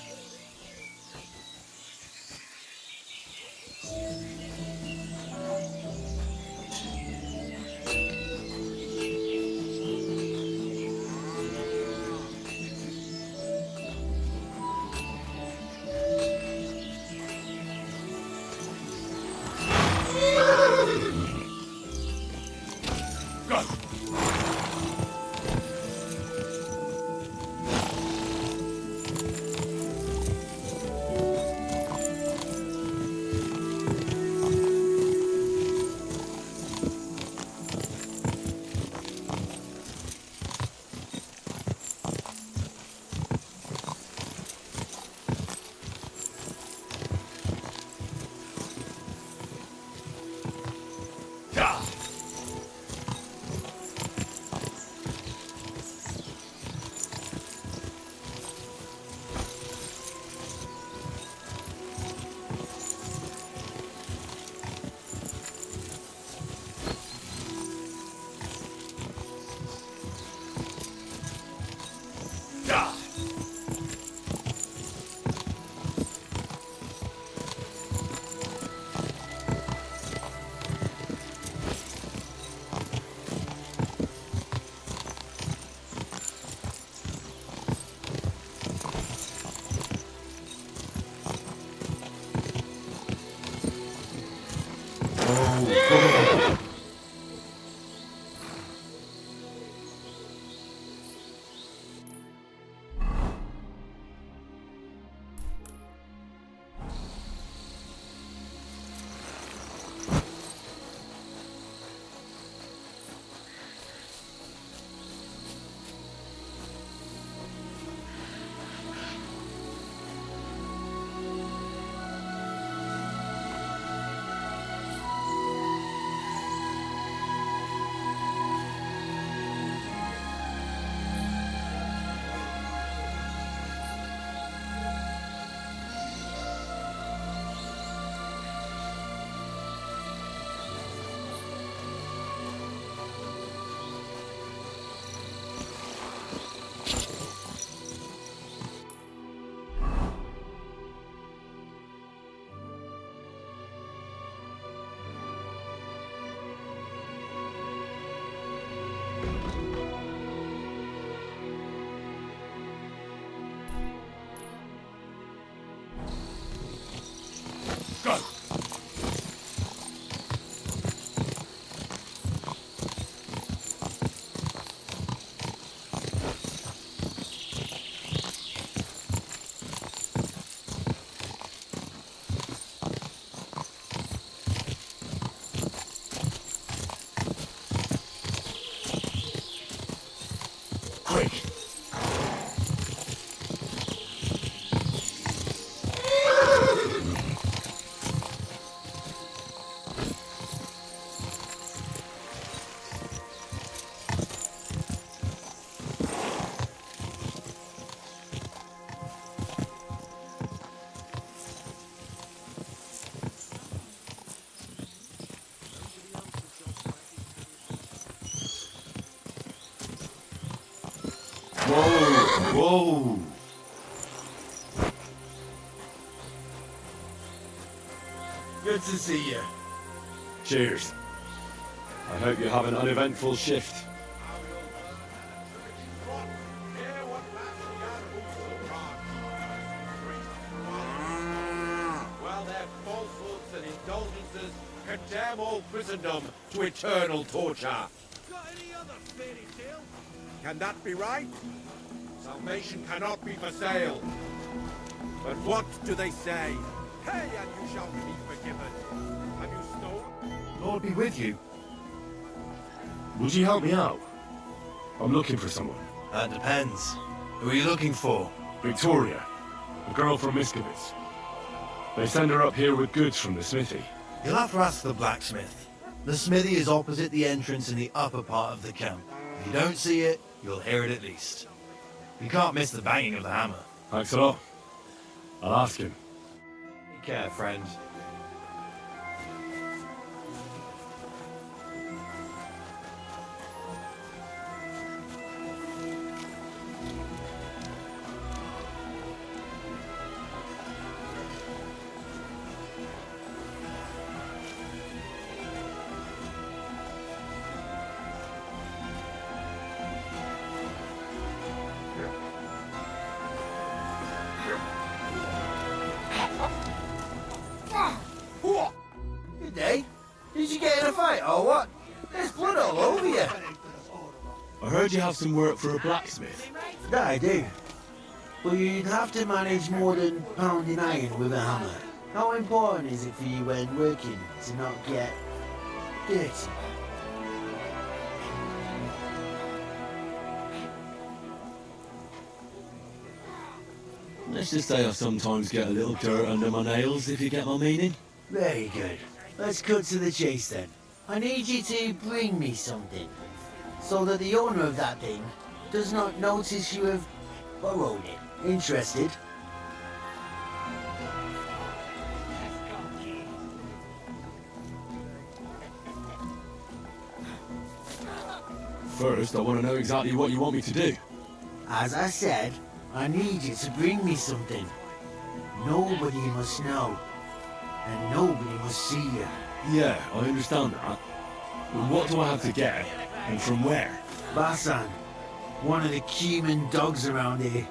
Go! Whoa! Good to see you. Cheers. I hope you have an uneventful shift. Well, their falsehoods and indulgences condemn all Christendom to eternal torture. Got any other fairy tale? Can that be right? Salvation cannot be for sale. But what do they say? Pay and you shall be forgiven. Have you stolen? Lord be with you. Would you help me out? I'm looking for someone. That depends. Who are you looking for? Victoria, a girl from Miskovitz. They send her up here with goods from the smithy. You'll have to ask the blacksmith. The smithy is opposite the entrance in the upper part of the camp. If you don't see it, you'll hear it at least. You can't miss the banging of the hammer. Thanks a lot. I'll ask him. Take care, friend. Good day. Did you get in a fight or what? There's blood all over you. I heard you have some work for a blacksmith. That I do. But you'd have to manage more than pounding iron with a hammer. How important is it for you when working to not get dirty? Let's just say I sometimes get a little dirt under my nails, if you get my meaning. Very good. Let's cut to the chase then. I need you to bring me something, so that the owner of that thing does not notice you have borrowed it. Interested? First, I want to know exactly what you want me to do. As I said, I need you to bring me something. Nobody must know, and nobody must see you. Yeah, I understand that. But what do I have to get, and from where? Basan, one of the Cuman dogs around here,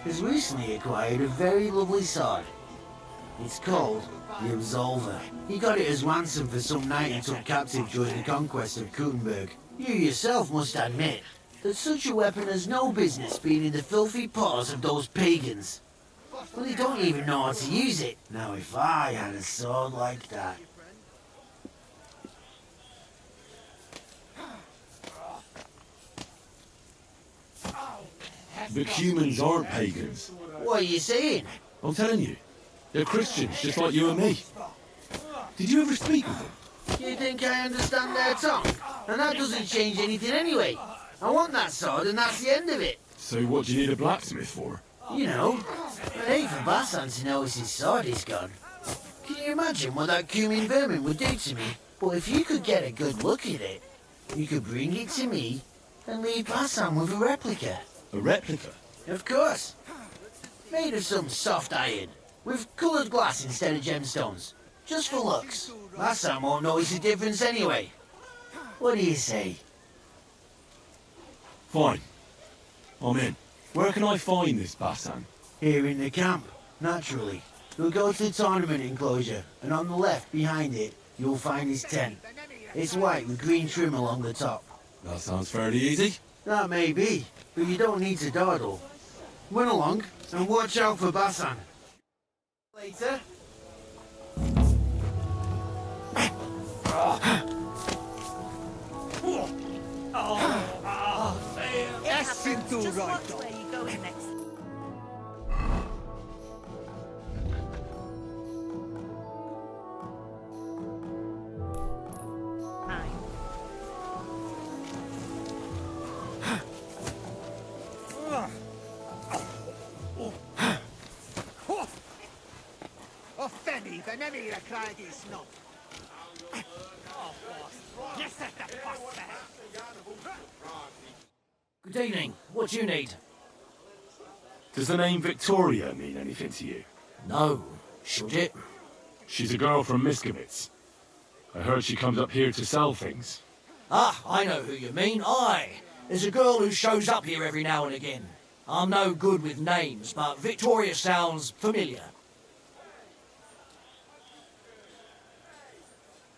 has recently acquired a very lovely sword. It's called the Absolver. He got it as ransom for some knight he took captive during the conquest of Kuttenberg. You yourself must admit that such a weapon has no business being in the filthy paws of those pagans. Well, they don't even know how to use it. Now, if I had a sword like that... The humans aren't pagans. What are you saying? I'm telling you. They're Christians, just like you and me. Did you ever speak with them? You think I understand their tongue? And that doesn't change anything anyway. I want that sword and that's the end of it. So what do you need a blacksmith for? You know, I'd hate for Basan to notice his sword is gone. Can you imagine what that Cumin vermin would do to me? But if you could get a good look at it, you could bring it to me and leave Basan with a replica. A replica? Of course. Made of some soft iron, with coloured glass instead of gemstones. Just for looks. Basan won't notice the difference anyway. What do you say? Fine. I'm in. Where can I find this Basan? Here in the camp, naturally. You'll go to the tournament enclosure, and on the left, behind it, you'll find his tent. It's white with green trim along the top. That sounds fairly easy. That may be, but you don't need to dawdle. Run along, and watch out for Basan. Later. Just watch where you go next. Fine. O Fenny, fe nemi la craggy snob. Good evening. What do you need? Does the name Victoria mean anything to you? No. Should it? She's a girl from Miskovitz. I heard she comes up here to sell things. Ah, I know who you mean. Aye. There's a girl who shows up here every now and again. I'm no good with names, but Victoria sounds familiar.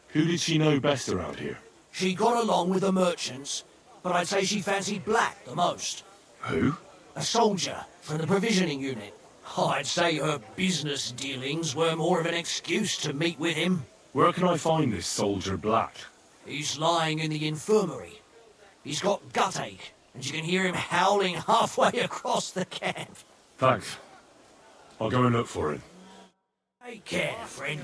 Who did she know best around here? She got along with the merchants, but I'd say she fancied Black the most. Who? A soldier from the provisioning unit. I'd say her business dealings were more of an excuse to meet with him. Where can I find this soldier Black? He's lying in the infirmary. He's got gut ache, and you can hear him howling halfway across the camp. Thanks. I'll go and look for him. Take care, friend.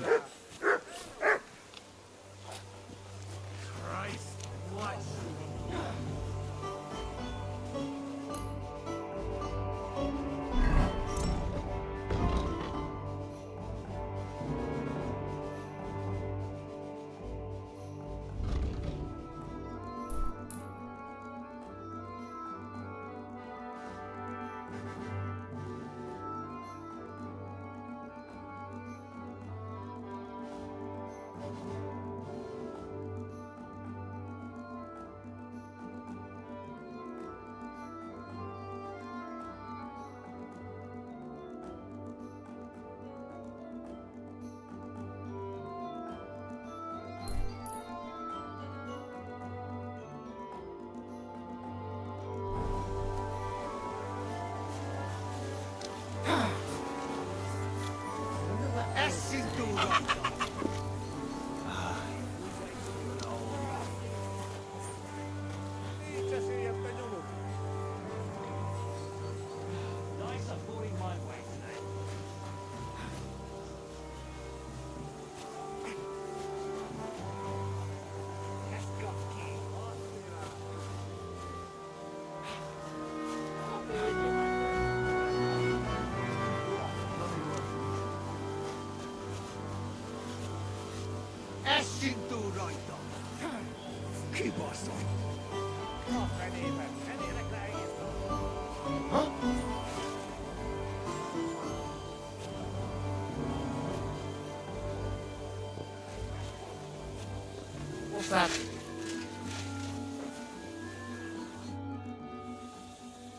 What's that?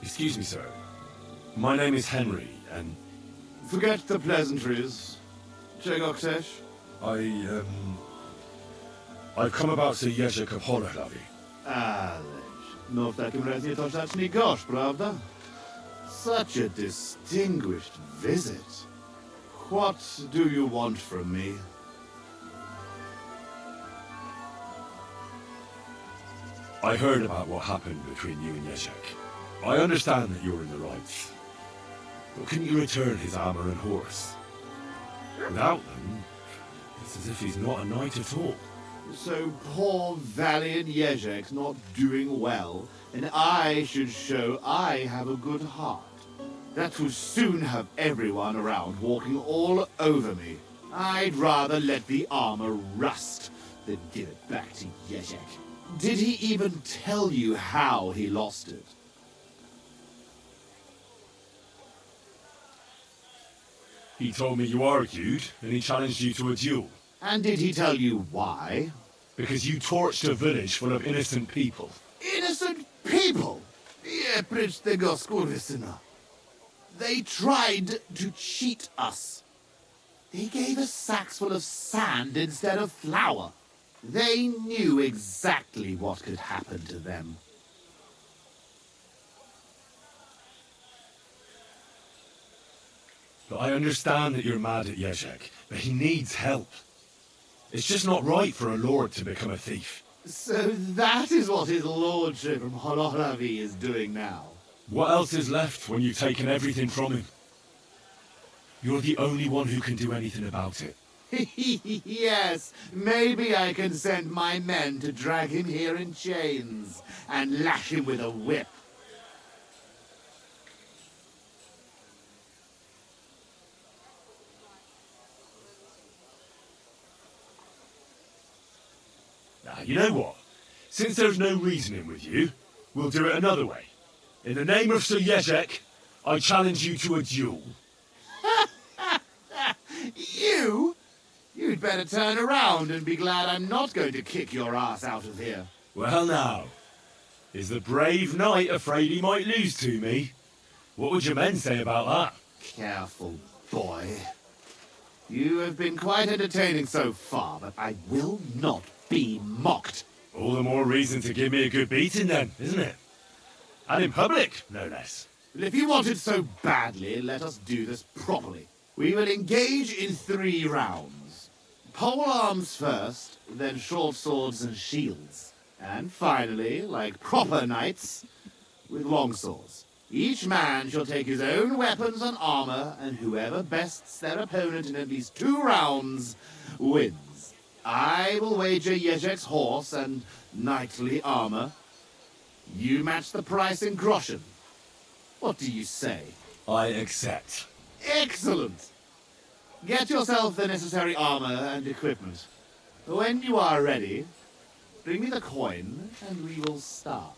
Excuse me, sir. My name is Henry, and Forget the pleasantries. Czego I've come about Sir Jerzy Kapolahlavi. Ależ, no w takim razie to zacznij gość, prawda? Such a distinguished visit. What do you want from me? I heard about what happened between you and Jezek. I understand that you're in the right. But couldn't you return his armor and horse? Without them, it's as if he's not a knight at all. So poor valiant Jezek's not doing well, and I should show I have a good heart. That will soon have everyone around walking all over me. I'd rather let the armor rust than give it back to Jezek. Did he even tell you how he lost it? He told me you argued, and he challenged you to a duel. And did he tell you why? Because you torched a village full of innocent people. Innocent people? Nie precz tego skurwysyna. They tried to cheat us. They gave us sacks full of sand instead of flour. They knew exactly what could happen to them. But I understand that you're mad at Jezek, but he needs help. It's just not right for a lord to become a thief. So that is what his lordship from Holohlavi is doing now. What else is left when you've taken everything from him? You're the only one who can do anything about it. Yes, maybe I can send my men to drag him here in chains and lash him with a whip. Now, you know what? Since there's no reasoning with you, we'll do it another way. In the name of Sir Jezek, I challenge you to a duel. You? You'd better turn around and be glad I'm not going to kick your ass out of here. Well now, is the brave knight afraid he might lose to me? What would your men say about that? Careful, boy. You have been quite entertaining so far, but I will not be mocked. All the more reason to give me a good beating then, isn't it? And in public, no less. But if you want it so badly, let us do this properly. We will engage in 3 rounds. Pole arms first, then short swords and shields. And finally, like proper knights, with long swords. Each man shall take his own weapons and armor, and whoever bests their opponent in at least 2 rounds wins. I will wager Yezhek's horse and knightly armor. You match the price in groschen. What do you say? I accept. Excellent! Get yourself the necessary armor and equipment. When you are ready, bring me the coin and we will start.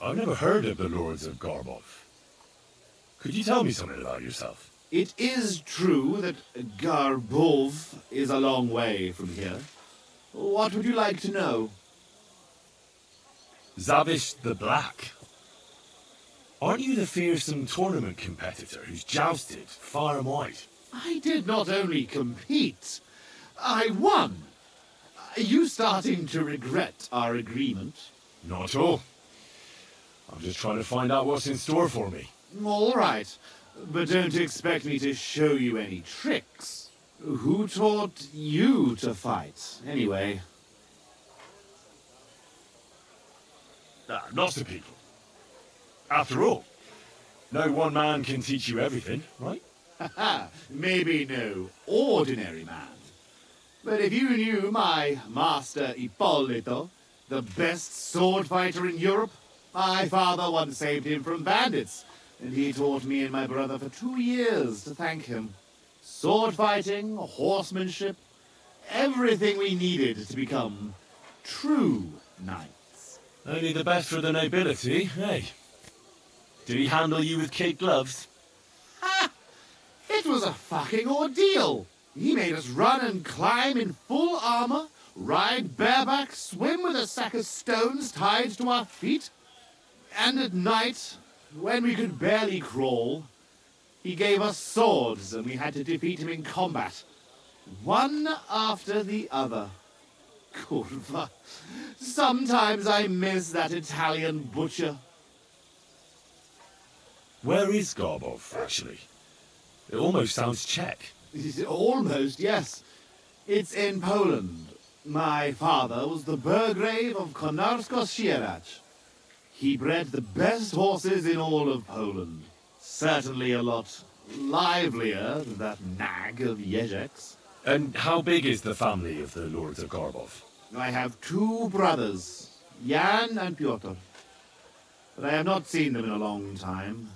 I've never heard of the Lords of Garbov. Could you tell me something about yourself? It is true that Garbov is a long way from here. What would you like to know? Zavish the Black. Aren't you the fearsome tournament competitor who's jousted far and wide? I did not only compete, I won. Are you starting to regret our agreement? Not at all. I'm just trying to find out what's in store for me. All right, but don't expect me to show you any tricks. Who taught you to fight, anyway? Lots of people. After all, no one man can teach you everything, right? Maybe no ordinary man. But if you knew my master Ippolito, the best sword fighter in Europe, my father once saved him from bandits, and he taught me and my brother for 2 years to thank him. Sword fighting, horsemanship, everything we needed to become true knights. Only the best for the nobility, hey? Did he handle you with kid gloves? Ha! It was a fucking ordeal. He made us run and climb in full armor, ride bareback, swim with a sack of stones tied to our feet. And at night, when we could barely crawl, he gave us swords and we had to defeat him in combat. One after the other. Curva. Sometimes I miss that Italian butcher. Where is Garbov, actually? It almost sounds Czech. Almost, yes. It's in Poland. My father was the Burgrave of Konarsko-Sierać. He bred the best horses in all of Poland. Certainly a lot livelier than that nag of Yezhek's. And how big is the family of the Lords of Garbov? I have 2 brothers, Jan and Pyotr. But I have not seen them in a long time.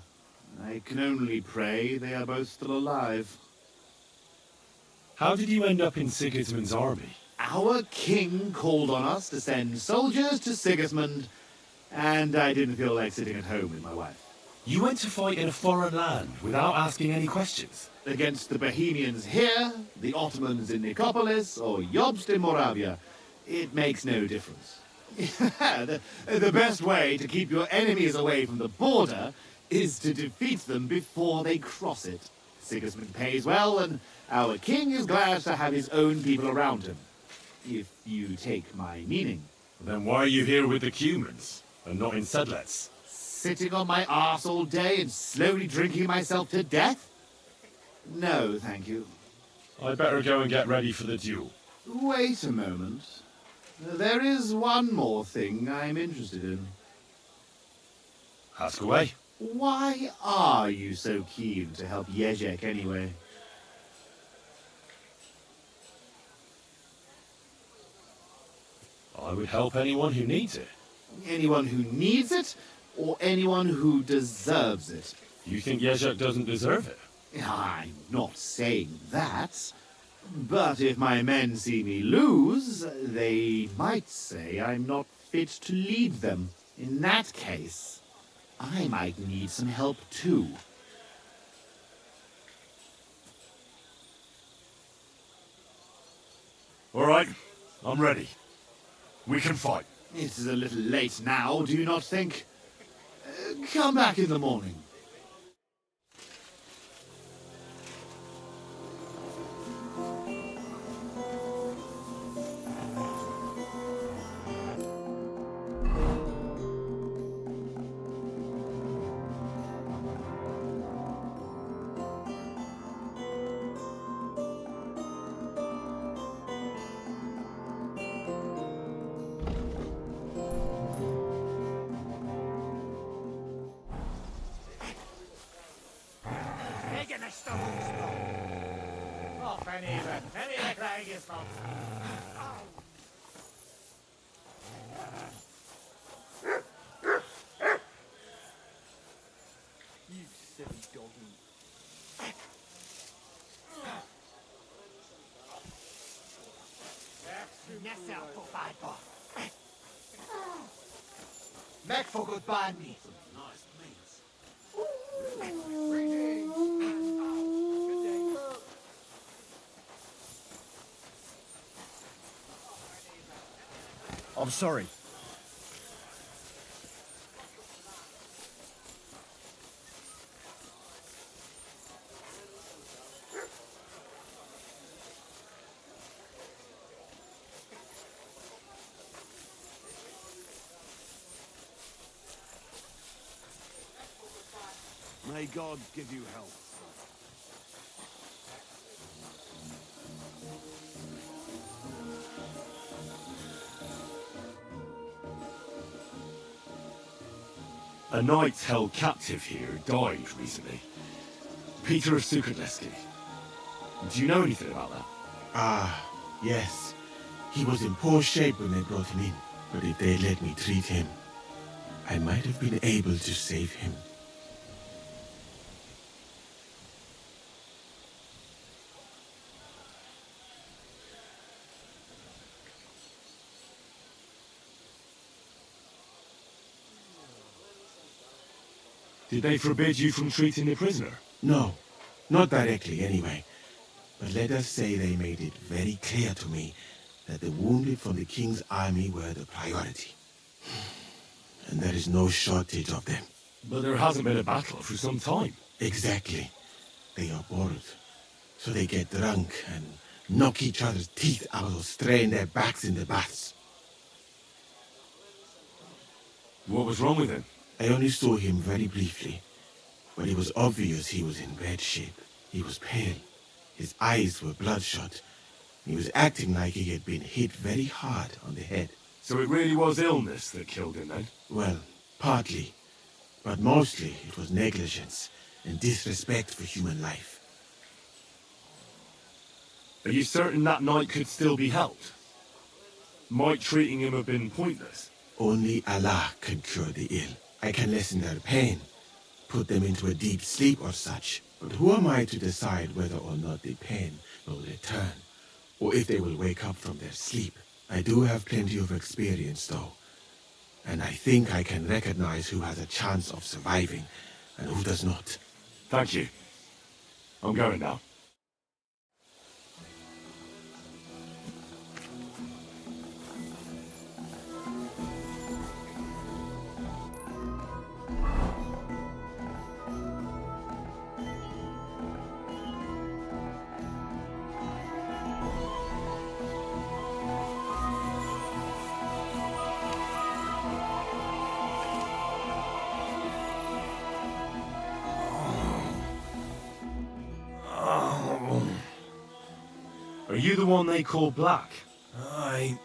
I can only pray they are both still alive. How did you end up in Sigismund's army? Our king called on us to send soldiers to Sigismund, and I didn't feel like sitting at home with my wife. You went to fight in a foreign land without asking any questions? Against the Bohemians here, the Ottomans in Nicopolis, or Jobst in Moravia, it makes no difference. The best way to keep your enemies away from the border is to defeat them before they cross it. Sigismund pays well, and our king is glad to have his own people around him. If you take my meaning. Then why are you here with the Cumans, and not in Sedlets? Sitting on my arse all day and slowly drinking myself to death? No, thank you. I'd better go and get ready for the duel. Wait a moment. There is one more thing I'm interested in. Ask away. Why are you so keen to help Jezek anyway? I would help anyone who needs it. Anyone who needs it, or anyone who deserves it? You think Jezek doesn't deserve it? I'm not saying that. But if my men see me lose, they might say I'm not fit to lead them. In that case, I might need some help too. All right, I'm ready. We can fight. It is a little late now, do you not think? Come back in the morning. Meg for goodbye me. I'm sorry. May God give you help. A knight held captive here died recently. Peter of Sukatleski. Do you know anything about that? Ah, yes. He was in poor shape when they brought him in. But if they let me treat him, I might have been able to save him. Did they forbid you from treating the prisoner? No, not directly anyway. But let us say they made it very clear to me that the wounded from the king's army were the priority. And there is no shortage of them. But there hasn't been a battle for some time. Exactly. They are bored. So they get drunk and knock each other's teeth out or strain their backs in the baths. What was wrong with him? I only saw him very briefly, but it was obvious he was in bad shape. He was pale, his eyes were bloodshot. He was acting like he had been hit very hard on the head. So it really was illness that killed him then? Well, partly, but mostly it was negligence and disrespect for human life. Are you certain that knight could still be helped? Might treating him have been pointless? Only Allah can cure the ill. I can lessen their pain, put them into a deep sleep or such. But who am I to decide whether or not the pain will return, or if they will wake up from their sleep? I do have plenty of experience, though, and I think I can recognize who has a chance of surviving and who does not. Thank you. I'm going now. you the one they call Black? I'm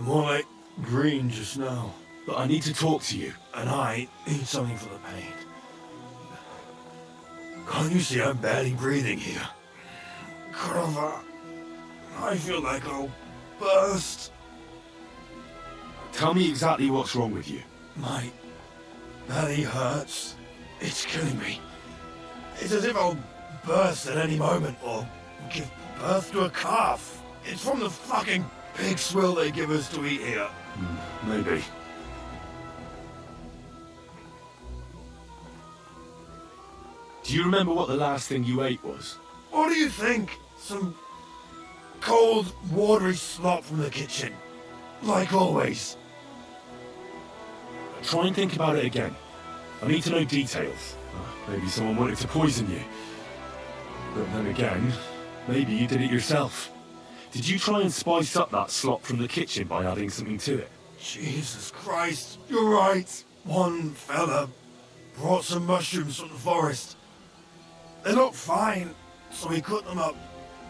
more like green just now. But I need to talk to you. And I need something for the pain. Can't you see I'm barely breathing here? Grover, I feel like I'll burst. Tell me exactly what's wrong with you. My belly hurts. It's killing me. It's as if I'll burst at any moment or give birth to a calf. It's from the fucking pig swill they give us to eat here. Maybe. Do you remember what the last thing you ate was? What do you think? Some cold, watery slop from the kitchen. Like always. Try and think about it again. I need to know details. Maybe someone wanted to poison you. But then again, maybe you did it yourself. Did you try and spice up that slop from the kitchen by adding something to it? Jesus Christ, you're right. One fella brought some mushrooms from the forest. They looked fine, so he cut them up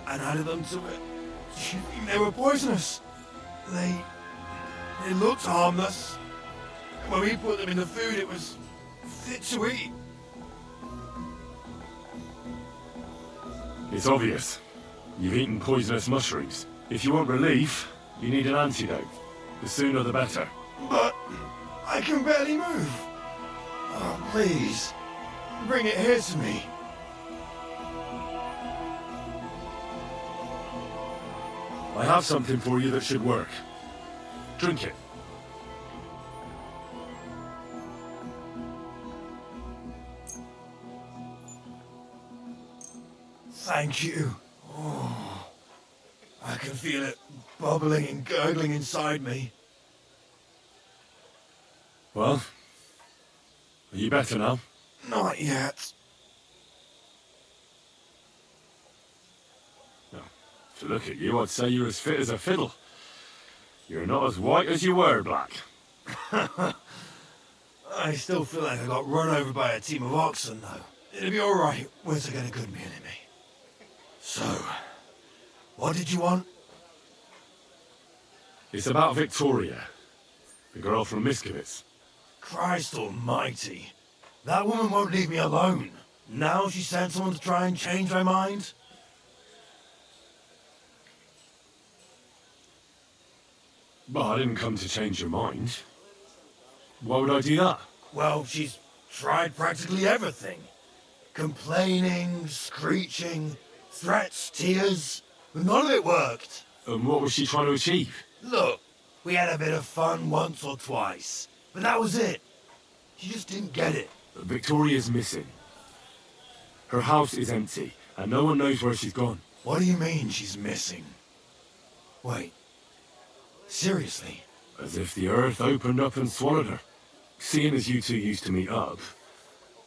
and added them to it. Do you think they were poisonous? They looked harmless. When we put them in the food, it was fit to eat. It's obvious. You've eaten poisonous mushrooms. If you want relief, you need an antidote. The sooner the better. But I can barely move. Oh, please, bring it here to me. I have something for you that should work. Drink it. Thank you. Oh, I can feel it bubbling and gurgling inside me. Well, are you better now? Not yet. To look at you, I'd say you're as fit as a fiddle. You're not as white as you were, Black. I still feel like I got run over by a team of oxen, though. It'll be alright once I get a good meal in me. So, what did you want? It's about Victoria, the girl from Miskovitz. Christ almighty. That woman won't leave me alone. Now she sent someone to try and change my mind? But I didn't come to change your mind. Why would I do that? Well, she's tried practically everything. Complaining, screeching, threats, tears, but none of it worked. And what was she trying to achieve? Look, we had a bit of fun once or twice, but that was it. She just didn't get it. Victoria's missing. Her house is empty, and no one knows where she's gone. What do you mean she's missing? Wait, seriously? As if the earth opened up and swallowed her. Seeing as you two used to meet up,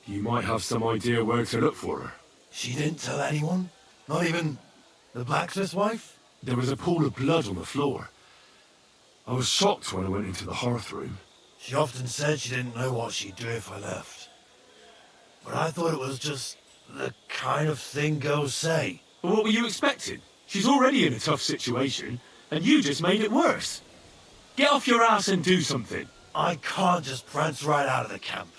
you might have some idea where to look for her. She didn't tell anyone? Not even the blacksmith's wife? There was a pool of blood on the floor. I was shocked when I went into the hearth room. She often said she didn't know what she'd do if I left. But I thought it was just the kind of thing girls say. But what were you expecting? She's already in a tough situation, and you just made it worse. Get off your ass and do something. I can't just prance right out of the camp.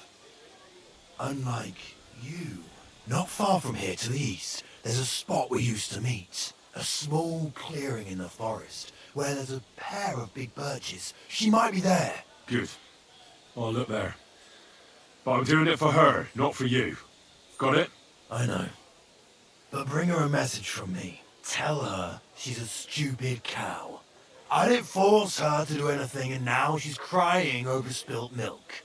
Unlike you. Not far from here to the east, there's a spot we used to meet. A small clearing in the forest, where there's a pair of big birches. She might be there. Good. I'll look there. But I'm doing it for her, not for you. Got it? I know. But bring her a message from me. Tell her she's a stupid cow. I didn't force her to do anything, and now she's crying over spilt milk.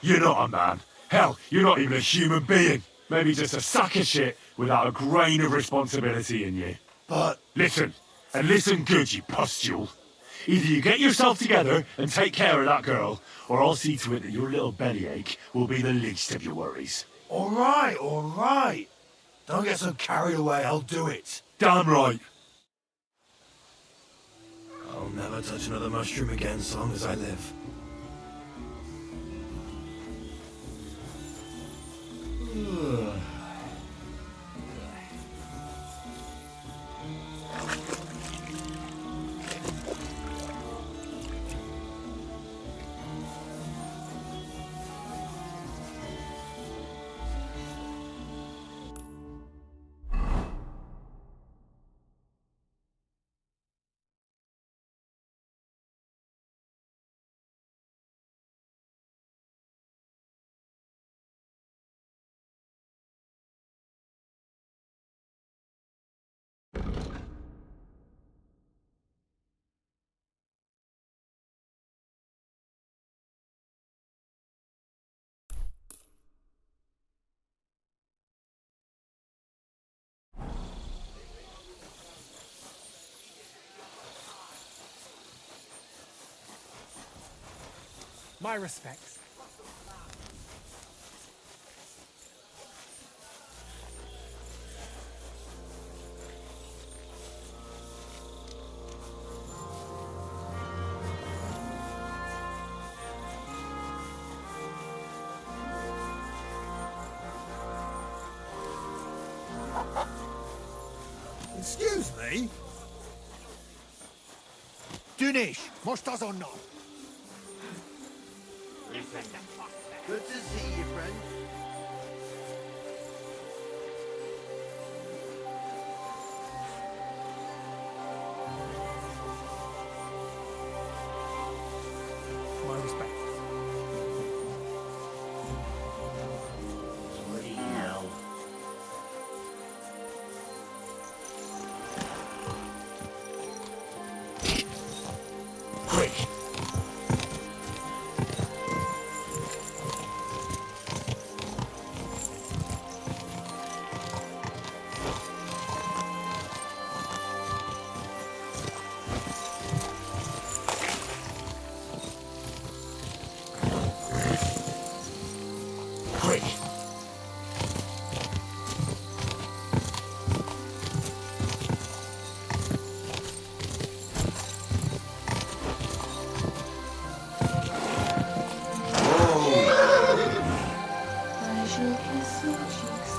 You're not a man. Hell, you're not even a human being. Maybe just a sack of shit without a grain of responsibility in you. But... Listen, and listen good, you pustule. Either you get yourself together and take care of that girl, or I'll see to it that your little bellyache will be the least of your worries. All right. Don't get so carried away, I'll do it. Damn right. I'll never touch another mushroom again so long as I live. My respects. Excuse me? Dunish, możesz or not? Good to see you, friend. My respects. Bloody hell. Quick! Quick! I shall kiss your cheeks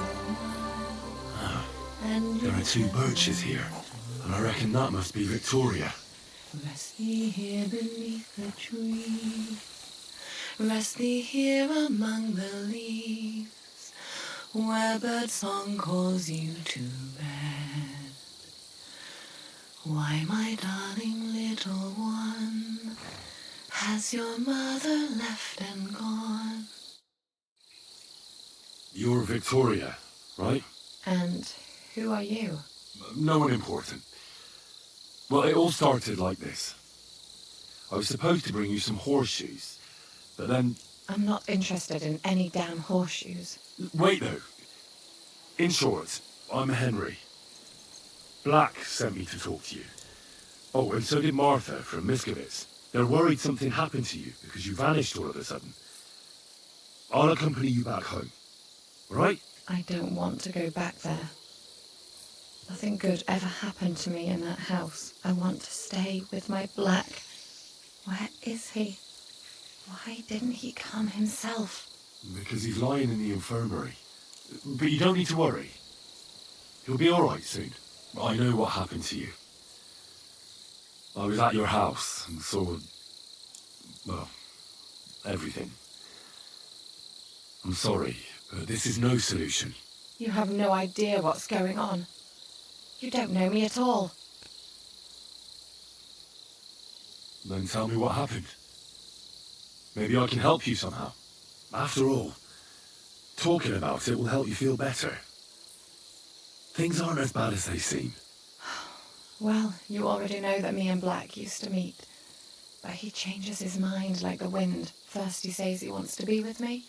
and There are two birches here, and I reckon that must be Victoria. rest thee here beneath the tree. Rest thee here among the leaves, where bird song calls you to bed. Why, my darling little one, has your mother left and gone? You're Victoria, right? And who are you? No one important. Well, it all started like this. I was supposed to bring you some horseshoes, but then... I'm not interested in any damn horseshoes. Wait, though. In short, I'm Henry. Black sent me to talk to you. Oh, and so did Martha from Miskovitz. They're worried something happened to you because you vanished all of a sudden. I'll accompany you back home. All right? I don't want to go back there. Nothing good ever happened to me in that house. I want to stay with my Black. Where is he? Why didn't he come himself? Because he's lying in the infirmary. But you don't need to worry. He'll be all right soon. I know what happened to you. I was at your house and saw... well, everything. I'm sorry, but this is no solution. You have no idea what's going on. You don't know me at all. Then tell me what happened. Maybe I can help you somehow. After all, talking about it will help you feel better. Things aren't as bad as they seem. Well, you already know that me and Black used to meet. But he changes his mind like the wind. First he says he wants to be with me,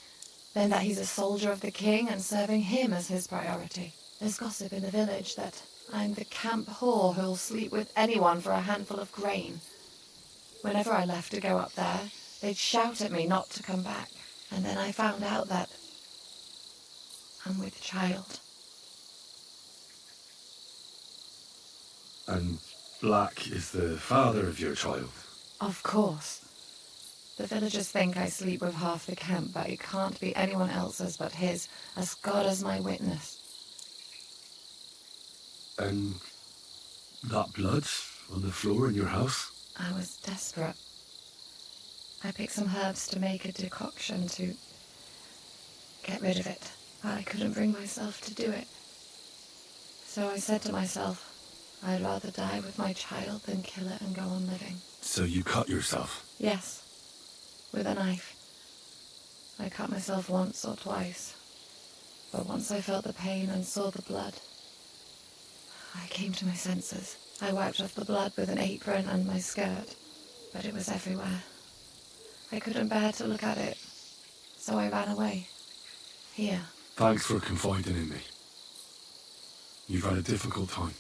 then that he's a soldier of the king and serving him as his priority. There's gossip in the village that I'm the camp whore who'll sleep with anyone for a handful of grain. Whenever I left to go up there, they'd shout at me not to come back. And then I found out that I'm with child. And Black is the father of your child. Of course. The villagers think I sleep with half the camp, but it can't be anyone else's but his, as God is my witness. And that blood on the floor in your house? I was desperate. I picked some herbs to make a decoction to get rid of it, but I couldn't bring myself to do it. So I said to myself, I'd rather die with my child than kill it and go on living. So you cut yourself? Yes, with a knife. I cut myself once or twice, but once I felt the pain and saw the blood, I came to my senses. I wiped off the blood with an apron and my skirt, but it was everywhere. I couldn't bear to look at it, so I ran away. Here. Thanks for confiding in me. You've had a difficult time.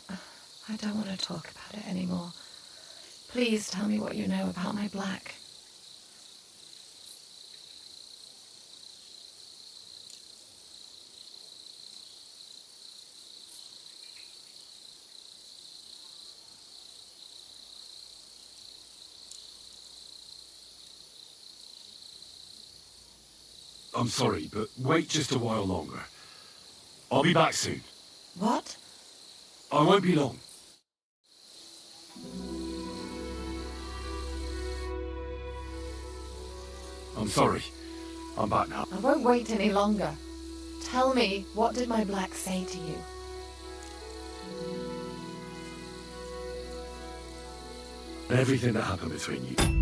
I don't want to talk about it anymore. Please tell me what you know about my Black. I'm sorry, but wait just a while longer. I'll be back soon. What? I won't be long. I'm sorry. I'm back now. I won't wait any longer. Tell me, what did my Black say to you? Everything that happened between you.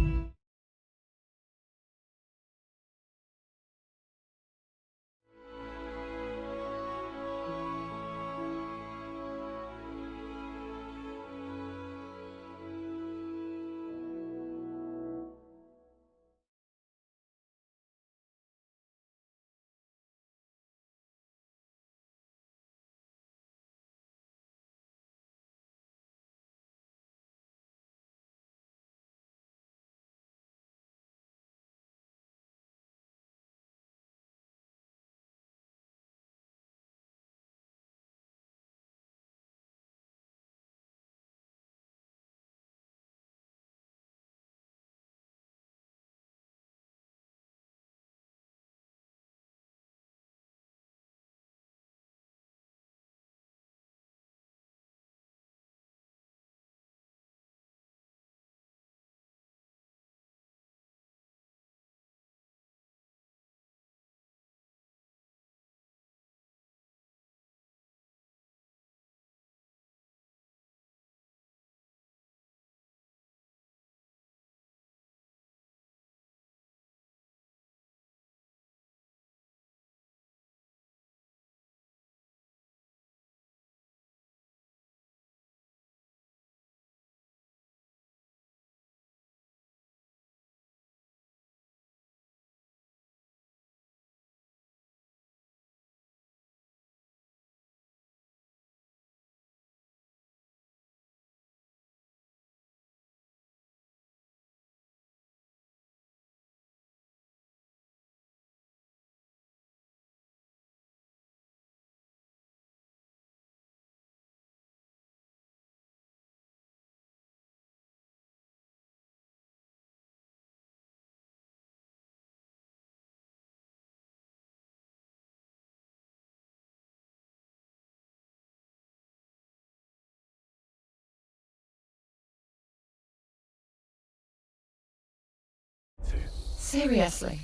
Seriously?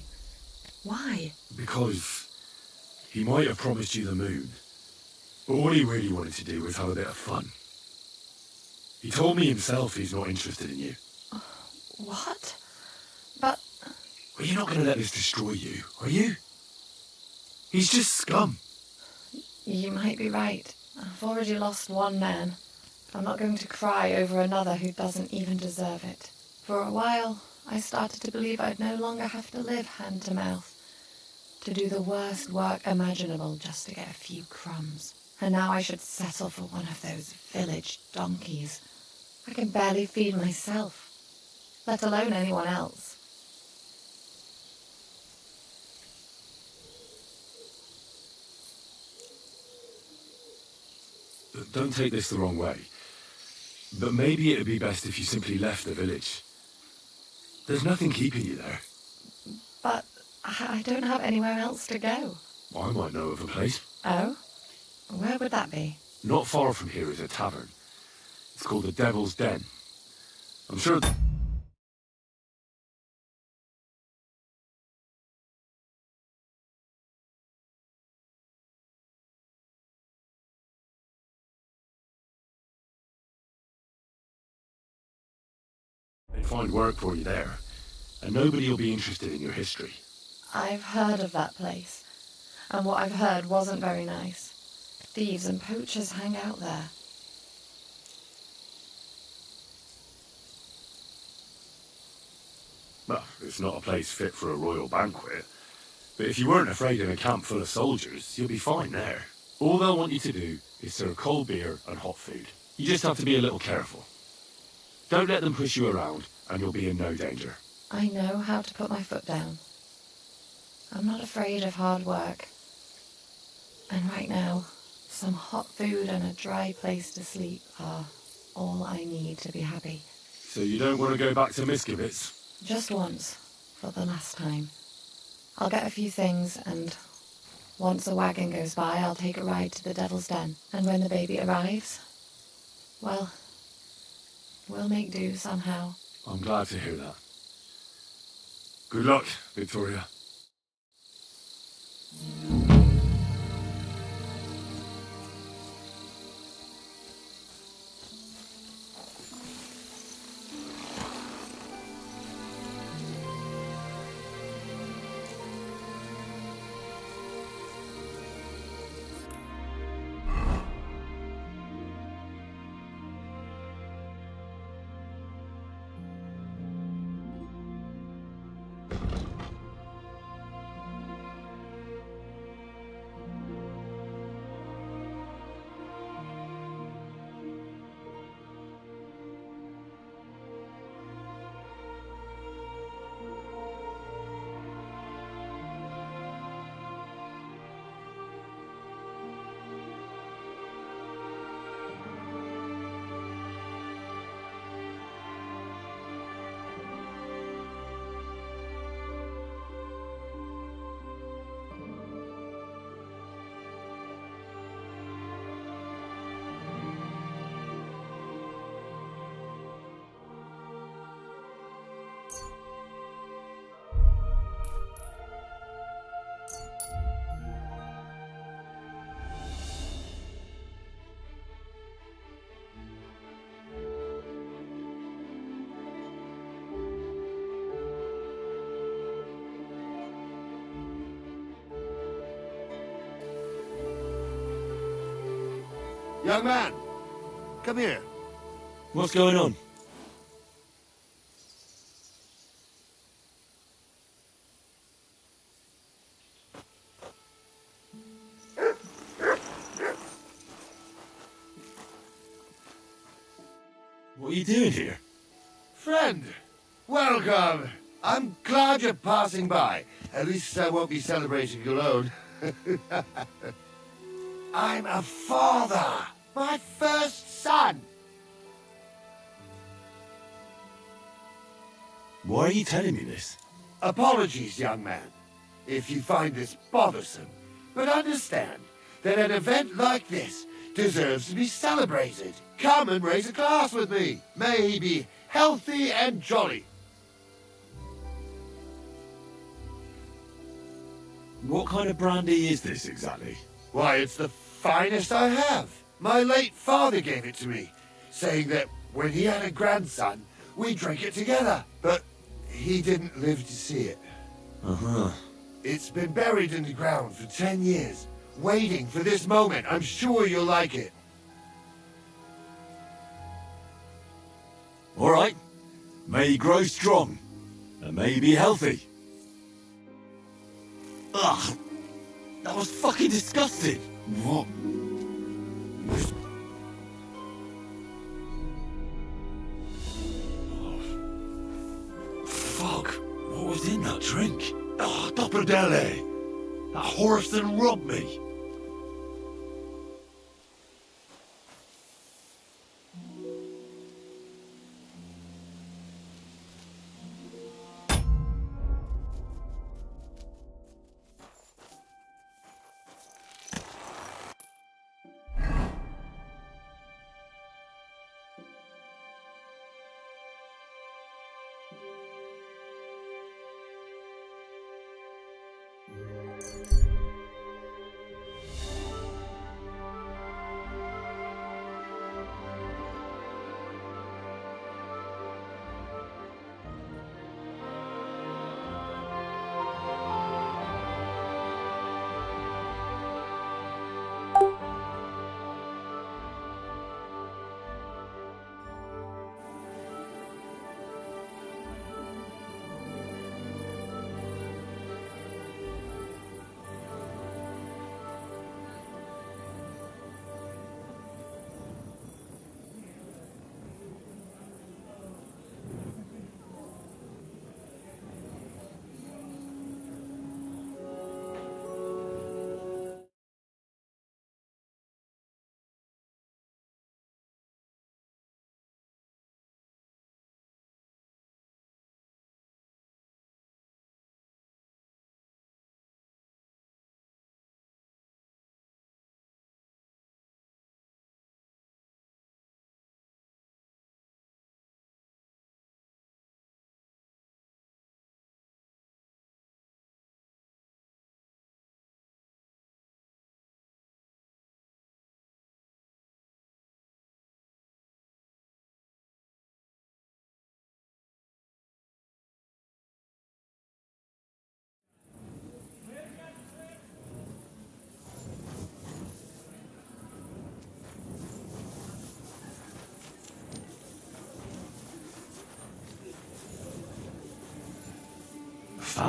Why? Because he might have promised you the moon, but all he really wanted to do was have a bit of fun. He told me himself he's not interested in you. What? But... Well, you're not going to let this destroy you, are you? He's just scum. You might be right. I've already lost one man. I'm not going to cry over another who doesn't even deserve it. For a while, I started to believe I'd no longer have to live hand to mouth, to do the worst work imaginable just to get a few crumbs. And now I should settle for one of those village donkeys. I can barely feed myself, let alone anyone else. Don't take this the wrong way, but maybe it would be best if you simply left the village. There's nothing keeping you there. But I don't have anywhere else to go. I might know of a place. Oh? Where would that be? Not far from here is a tavern. It's called the Devil's Den. I'm sure... They'd find work for you there. And nobody will be interested in your history. I've heard of that place. And what I've heard wasn't very nice. Thieves and poachers hang out there. Well, it's not a place fit for a royal banquet. But if you weren't afraid in a camp full of soldiers, you'll be fine there. All they'll want you to do is serve cold beer and hot food. You just have to be a little careful. Don't let them push you around, and you'll be in no danger. I know how to put my foot down. I'm not afraid of hard work. And right now, some hot food and a dry place to sleep are all I need to be happy. So you don't want to go back to Miskovitz? Just once, for the last time. I'll get a few things, and once a wagon goes by, I'll take a ride to the Devil's Den. And when the baby arrives, well, we'll make do somehow. I'm glad to hear that. Good luck, Victoria. Young man, come here. What's going on? What are you doing here? Friend, welcome. I'm glad you're passing by. At least I won't be celebrating alone. I'm a father. My first son. Why are you telling me this? Apologies, young man, if you find this bothersome. But understand that an event like this deserves to be celebrated. Come and raise a glass with me. May he be healthy and jolly. What kind of brandy is this exactly? Why, it's the finest I have. My late father gave it to me, saying that when he had a grandson, we drank it together. But he didn't live to see it. Uh-huh. It's been buried in the ground for 10 years, waiting for this moment. I'm sure you'll like it. All right. May he grow strong, and may he be healthy. Ugh! That was fucking disgusting! What? Fuck! What was in that drink? Ah, Dopperdelle! That horse that robbed me!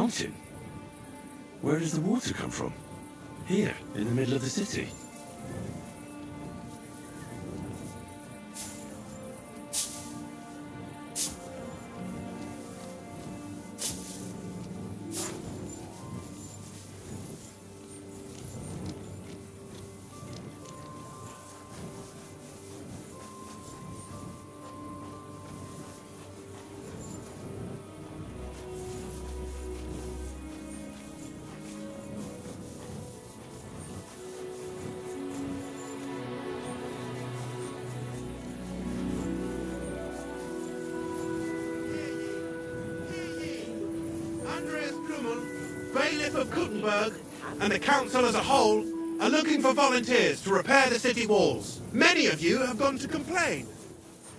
fountain. Where does the water come from? Here, in the middle of the city. Bailiff of Gutenberg and the council as a whole are looking for volunteers to repair the city walls. Many of you have gone to complain.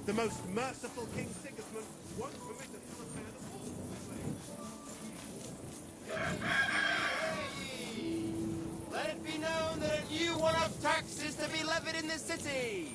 The most merciful King Sigismund won't permit us to repair the walls. Let it be known that a new one-off tax is to be levied in this city.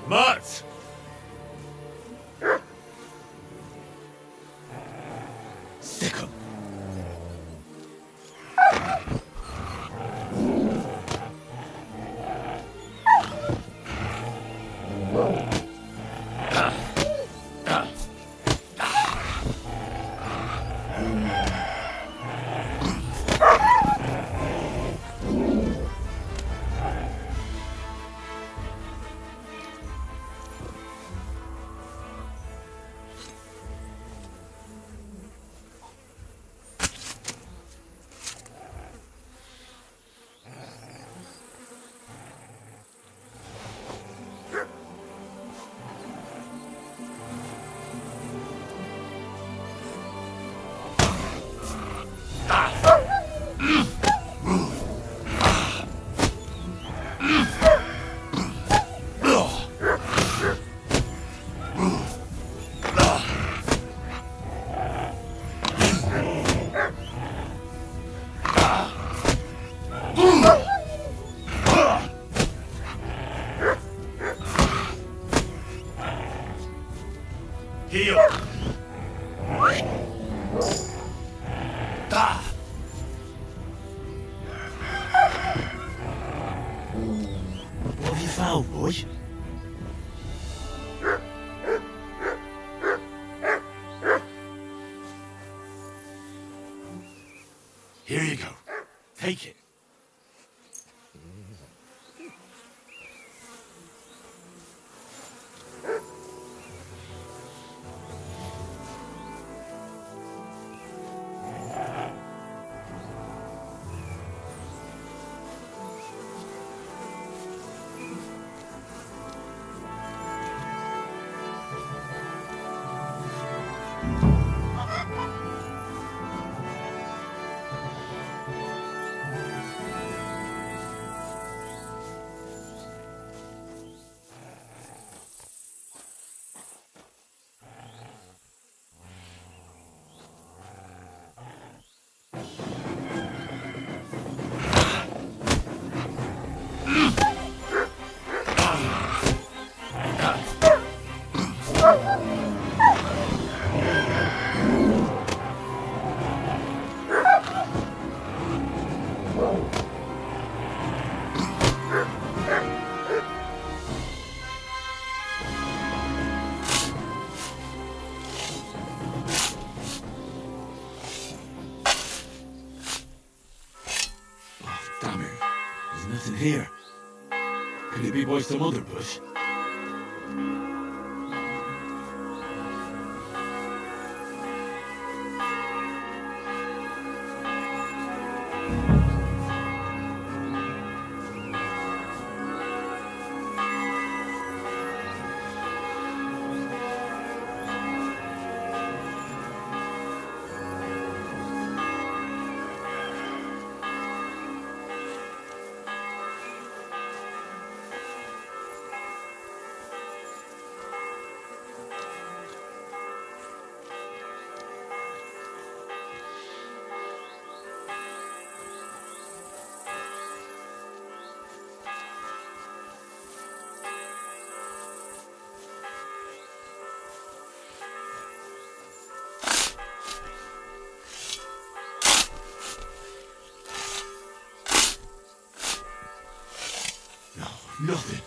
Mutt! Sick 'em. Heal! Da! What have you found, boy? Here you go. Take it. Nothing here. Could it be by some other bush? Nothing.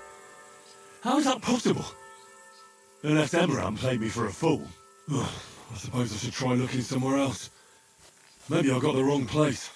How is that possible? Unless Emran played me for a fool. Ugh, I suppose I should try looking somewhere else. Maybe I got the wrong place.